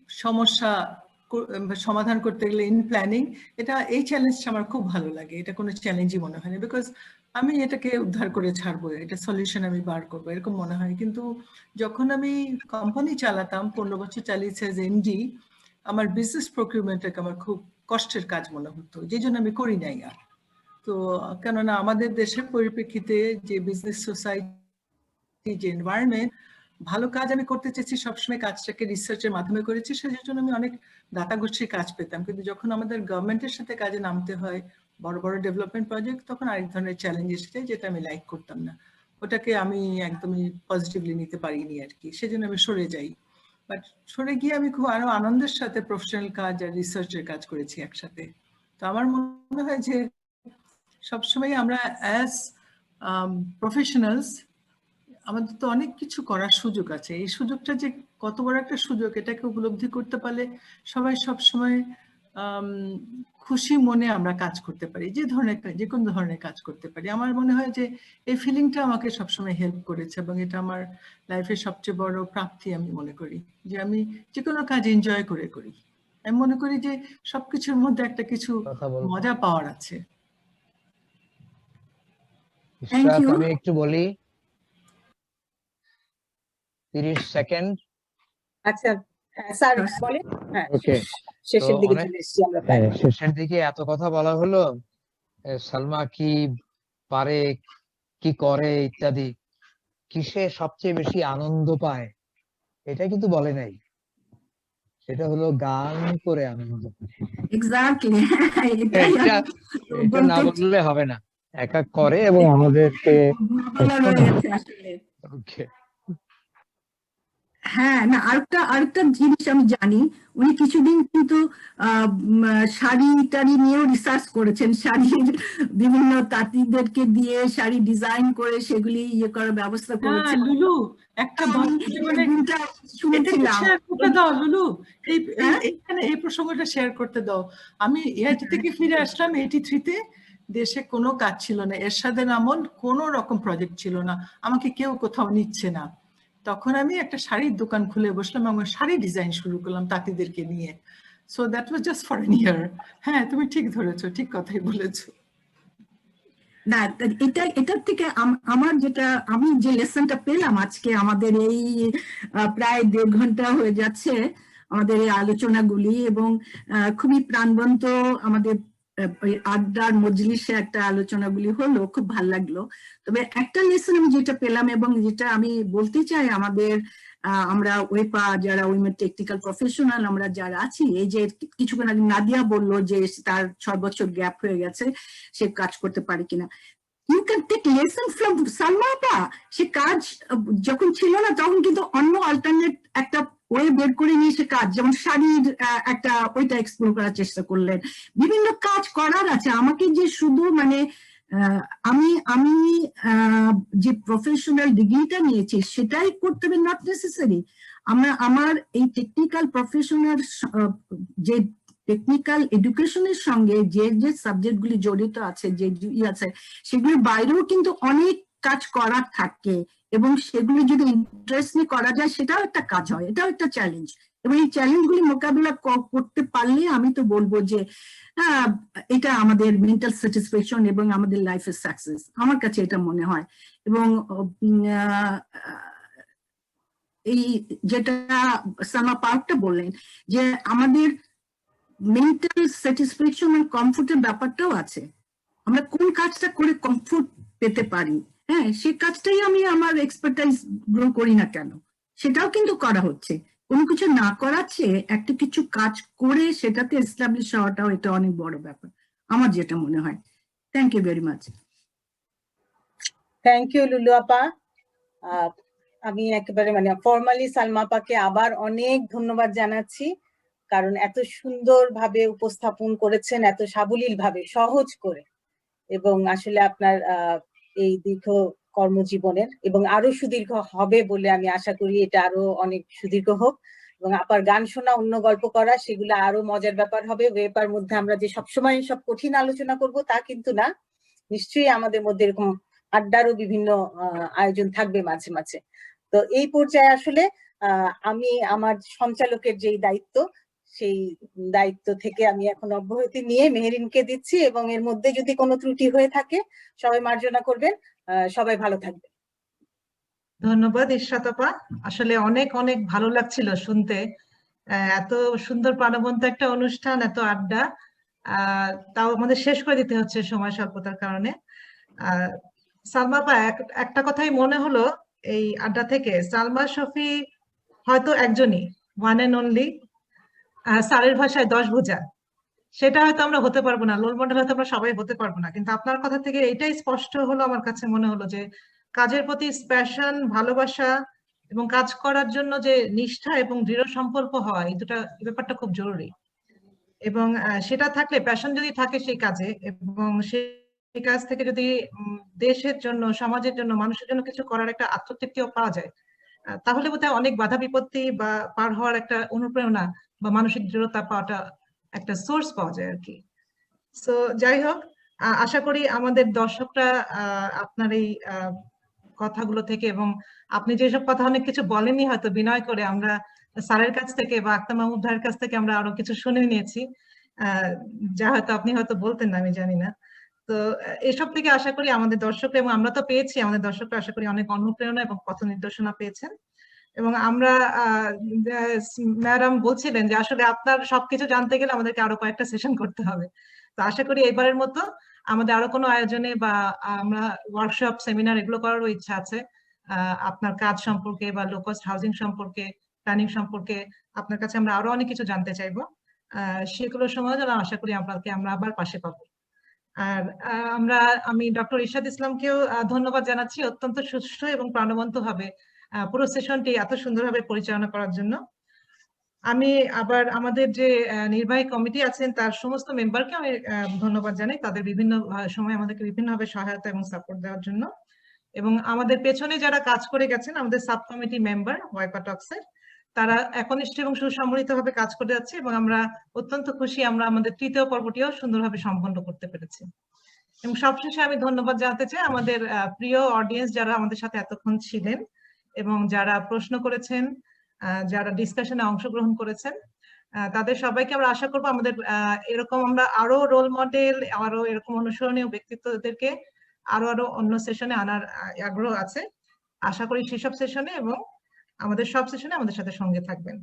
সমস্যা সমাধান করতে গেলে ইন প্ল্যানিং, এই চ্যালেঞ্জটা আমার খুব ভালো লাগে। এটা কোনো চ্যালেঞ্জই মনে হয় না, বিকজ আমি এটাকে উদ্ধার করে ছাড়বো, এটা সলিউশন আমি বার করবো, এরকম মনে হয়। কিন্তু যখন আমি কোম্পানি চালাতাম, 15 বছর চালিয়েছি এজ এমডি, আমার বিজনেস প্রকিউরমেন্টটাকে আমার খুব কষ্টের কাজ মনে হতো, যে জন্য আমি করি নাই আর। তো কেননা আমাদের দেশের পরিপ্রেক্ষিতে যে বিজনেস সোসাইটি, যে এনভায়রনমেন্ট, ভালো কাজ আমি করতে চেয়েছি সবসময়, কাজটাকে রিসার্চের মাধ্যমে করেছি, সেই জন্য আমি অনেক দাতা গোষ্ঠীর কাজ পেতাম। কিন্তু যখন আমাদের গভর্নমেন্টের সাথে কাজে নামতে হয়, বড় বড় ডেভেলপমেন্ট প্রজেক্ট, তখন আরেক ধরনের চ্যালেঞ্জ এসেছে, যেটা আমি লাইক করতাম না, ওটাকে আমি একদমই পজিটিভলি নিতে পারিনি আর কি, সেজন্য আমি সরে যাই। বাট সরে গিয়ে আমি খুব আরো আনন্দের সাথে প্রফেশনাল কাজ আর রিসার্চের কাজ করেছি একসাথে। তো আমার মনে হয় যে সবসময় আমরা অ্যাজ প্রফেশনালস আমাদের তো অনেক কিছু করার সুযোগ আছে। এই সুযোগটা যে কত বড় একটা সুযোগ, এটাকে উপলব্ধি করতে পারলে সবাই সব সময় খুশি মনে আমরা কাজ করতে পারি, যে কোনো ধরনের কাজ করতে পারি। আমার মনে হয় যে এই ফিলিংটা আমাকে সবসময় হেল্প করেছে, এবং এটা আমার লাইফের সবচেয়ে বড় প্রাপ্তি আমি মনে করি, যে আমি যে কোনো কাজ এনজয় করে করি। আমি মনে করি যে সবকিছুর মধ্যে একটা কিছু মজা পাওয়ার আছে। আমি একটু বলি, 30 সেকেন্ড। আচ্ছা স্যার বলেন। হ্যাঁ, ওকে, শেষের দিকে চলে এসেছি আমরা। শেষের দিকে এত কথা বলা হলো, সালমা কি পারে, কি করে ইত্যাদি, কিসে সবচেয়ে বেশি আনন্দ পায়, এটা কিন্তু বলে নাই। সেটা হলো গান করে আনন্দ। এক্স্যাক্টলি, এটা না বললে হবে না, একা করে এবং আমাদেরকে। ওকে, হ্যাঁ, না আরেকটা জিনিস আমি জানি, উনি কিছুদিন কিন্তু শাড়ি টাড়ি নিয়েও রিসার্চ করেছেন, শাড়ির বিভিন্ন তাঁতিদেরকে দিয়ে শাড়ি ডিজাইন করে সেগুলি ইয়ে করার ব্যবস্থা করেছেন। লুলু, একটা শুনেছিলাম। লুলু, এইখানে এই প্রসঙ্গটা শেয়ার করতে দাও। আমি এআইটি থেকে ফিরে আসলাম 83-তে, দেশে কোনো কাজ ছিল না, এরশাদের আমল কোনো রকম প্রজেক্ট ছিল না, আমাকে কেউ কোথাও নিচ্ছে না। তখন আমি একটা শাড়ির দোকান খুলে বসলাম এবং শাড়ি ডিজাইন শুরু করলাম তাঁতিদেরকে নিয়ে। So that was just for an year. হ্যাঁ, তুমি ঠিক ধরেছো, ঠিক কথাই বলেছো। না, এটার থেকে আমার আমি যে লেসনটা পেলাম আজকে, আমাদের এই প্রায় 1.5 ঘন্টা হয়ে যাচ্ছে আমাদের এই আলোচনাগুলি, এবং খুবই প্রাণবন্ত আমাদের আড্ডার মজলিসে একটা আলোচনাগুলি হলো, খুব ভালো লাগলো। তবে একটা লেসন আমি যেটা পেলাম এবং যেটা আমি বলতে চাই, আমরা ওয়েপা যারা উইমেন টেকনিক্যাল প্রফেশনাল আমরা যারা আছি, এই যে কিছুক্ষণ আগে নাদিয়া বললো যে তার 6 বছর গ্যাপ হয়ে গেছে, সে কাজ করতে পারে কিনা। You can take lesson from Salma apa. সে কাজ যখন ছিল না তখন কিন্তু অন্য অল্টারনেট একটা ওয়ে বের করে নিয়ে সে কাজ, যেমন শাড়ির একটা ওইটা এক্সপ্লোর করার চেষ্টা করলেন। বিভিন্ন কাজ করার আছে। আমাকে যে শুধু মানে আমি যে প্রফেশনাল ডিগ্রিটা নিয়েছি সেটাই করতে হবে, নট নেসেসারি। আমার এই টেকনিক্যাল প্রফেশনাল যে টেকনিক্যাল এডুকেশনের সঙ্গে যে যে সাবজেক্ট গুলি জড়িত আছে, যে আছে, সেগুলির বাইরেও কিন্তু অনেক কাজ করার থাকে, এবং সেগুলি যদি ইন্টারেস্ট নিয়ে করা যায় সেটাও একটা কাজ হয়, এটাও একটা চ্যালেঞ্জ। এবং এই চ্যালেঞ্জ গুলি মোকাবিলা করতে পারলে আমি তো বলবো যে এটা আমাদের মেন্টাল স্যাটিসফ্যাকশন এবং আমাদের লাইফের সাকসেস, আমার কাছে এটা মনে হয়। এবং এই যেটা সালমা পার্কটা বললেন যে আমাদের মেন্টাল স্যাটিসফ্যাকশন আর কমফোর্টের ব্যাপারটাও আছে, আমরা কোন কাজটা করে কমফোর্ট পেতে পারি, হ্যাঁ, সেই কাজটাই আমি আমার এক্সপার্টাইজ গ্রো করি না কেন, সেটাও কিন্তু করা হচ্ছে। কোনো কিছু না করাচ্ছে, একটা কিছু কাজ করে সেটাতে এস্টাবলিশ হওয়াটাও এটা অনেক বড় ব্যাপার, আমার যেটা মনে হয়। Thank you very much. Thank you Lulu apa. আমি একেবারে মানে ফর্মালি সালমা আপাকে আবার অনেক ধন্যবাদ জানাচ্ছি, কারণ এত সুন্দরভাবে উপস্থাপন করেছেন, এত সাবলীল ভাবে, সহজ করে, এবং আসলে আপনার এই দীর্ঘ কর্মজীবনের এবং আরো সুদীর্ঘ হবে বলে আমি আশা করি, এটা আরো অনেক সুদীর্ঘ হোক, এবং আপার গান শোনা, অন্য গল্প করা, সেগুলো আরো মজার ব্যাপার হবে। ওয়েপার মধ্যে আমরা যে সবসময় সব কঠিন আলোচনা করব তা কিন্তু না, নিশ্চয়ই আমাদের মধ্যে এরকম আড্ডারও বিভিন্ন আয়োজন থাকবে মাঝে মাঝে। তো এই পর্যায়ে আসলে আমি আমার সঞ্চালকের যেই দায়িত্ব, সেই দায়িত্ব থেকে আমি এখন অব্যাহতি নিয়ে মেহেরিনকে দিচ্ছি, এবং এর মধ্যে যদি কোনো ত্রুটি হয়ে থাকে সবাই মার্জনা করবেন। সবাই ভালো থাকবেন। ধন্যবাদ ইশরাত আপা, আসলে অনেক অনেক ভালো লাগছিল শুনতে, এত সুন্দর প্রাণবন্ত একটা অনুষ্ঠান, এত আড্ডা, তাও আমাদের শেষ করে দিতে হচ্ছে সময় স্বল্পতার কারণে। সালমা আপা, একটা কথাই মনে হলো এই আড্ডা থেকে, সালমা শফি হয়তো একজনই, ওয়ান এন্ড অনলি, স্যারের ভাষায় 10 ভুজা, সেটা হয়তো আমরা হতে পারবো না, রোল মডেল হয়তো আমরা সবাই হতে পারবো না, কিন্তু আপনার কথা থেকে এটাই স্পষ্ট হলো, আমার কাছে মনে হলো যে কাজের প্রতি প্যাশন, ভালোবাসা এবং কাজ করার জন্য যে নিষ্ঠা এবং দৃঢ় সংকল্প হয়, এই ব্যাপারটা খুব জরুরি। এবং সেটা থাকলে, প্যাশন যদি থাকে সেই কাজে এবং সে এই কাজ থেকে যদি দেশের জন্য, সমাজের জন্য, মানুষের জন্য কিছু করার একটা আত্মতৃপ্তিও পাওয়া যায়, তাহলে বোধহয় অনেক বাধা বিপত্তি বা পার হওয়ার একটা অনুপ্রেরণা বা মানসিক দৃঢ়তা পাওয়াটা একটা সোর্স পাওয়া যায় আর কি। সো যাই হোক, আশা করি আমাদের দর্শকরা আপনার এই কথাগুলো থেকে, এবং আপনি যেসব কথা অনেক কিছু বলেননি হয়তো বিনয় করে, আমরা স্যারের কাছ থেকে বা আক্তার মাহমুদ ভাইয়ের কাছ থেকে আমরা আরো কিছু শুনে নিয়েছি, যা হয়তো আপনি হয়তো বলতেন না, আমি জানি না। তো এসব থেকে আশা করি আমাদের দর্শকরা, এবং আমরা তো পেয়েছি, আমাদের দর্শকরা আশা করি অনেক অনুপ্রেরণা এবং পথ নির্দেশনা পেয়েছেন। এবং আমরা ম্যাডাম বলছিলেন যে আসলে আপনার সবকিছু জানতে গেলে আমাদেরকে আরো কয়েকটা সেশন করতে হবে। তো আশা করি এবারের মতো আমাদের আরো কোনো আয়োজনে বা আমরা ওয়ার্কশপ, সেমিনার এগুলো করারও ইচ্ছা আছে আপনার কাজ সম্পর্কে বা লো কস্ট হাউজিং সম্পর্কে, প্ল্যানিং সম্পর্কে আপনার কাছে আমরা আরো অনেক কিছু জানতে চাইবো। সেগুলোর সময় যেন আশা করি আপনাকে আমরা আবার পাশে পাবো। আর আমি ডক্টর ইরশাদ ইসলামকেও ধন্যবাদ জানাচ্ছি অত্যন্ত সুষ্ঠু এবং প্রাণবন্ত ভাবে পুরো সেশনটি এত সুন্দরভাবে পরিচালনা করার জন্য। আমি আবার আমাদের যে নির্বাহী কমিটি আছেন তার সমস্ত মেম্বারকে আমি ধন্যবাদ জানাই, তাদের বিভিন্ন সময় আমাদেরকে বিভিন্নভাবে সহায়তা এবং সাপোর্ট দেওয়ার জন্য। এবং আমাদের পেছনে যারা কাজ করে গেছেন, আমাদের সাব কমিটি মেম্বার ওয়াইপা টক্সের, তারা একনিষ্ঠ এবং সুসম্মিলিতভাবে কাজ করে যাচ্ছে, এবং আমরা অত্যন্ত খুশি আমরা আমাদের তৃতীয় পর্বটিও সুন্দরভাবে সম্পন্ন করতে পেরেছি। এবং সবশেষে আমি ধন্যবাদ জানাতে চাই আমাদের প্রিয় অডিয়েন্স যারা আমাদের সাথে এতক্ষণ ছিলেন এবং যারা প্রশ্ন করেছেন, যারা ডিসকাশনে অংশগ্রহণ করেছেন, তাদের সবাইকে আমরা আশা করবো আমাদের এরকম আমরা আরো রোল মডেল, আরো এরকম অনুসরণীয় ব্যক্তিত্বদেরকে আরো অন্য সেশনে আনার আগ্রহ আছে। আশা করি সেসব সেশনে এবং আমাদের সব সেশনে আমাদের সাথে সঙ্গে থাকবেন।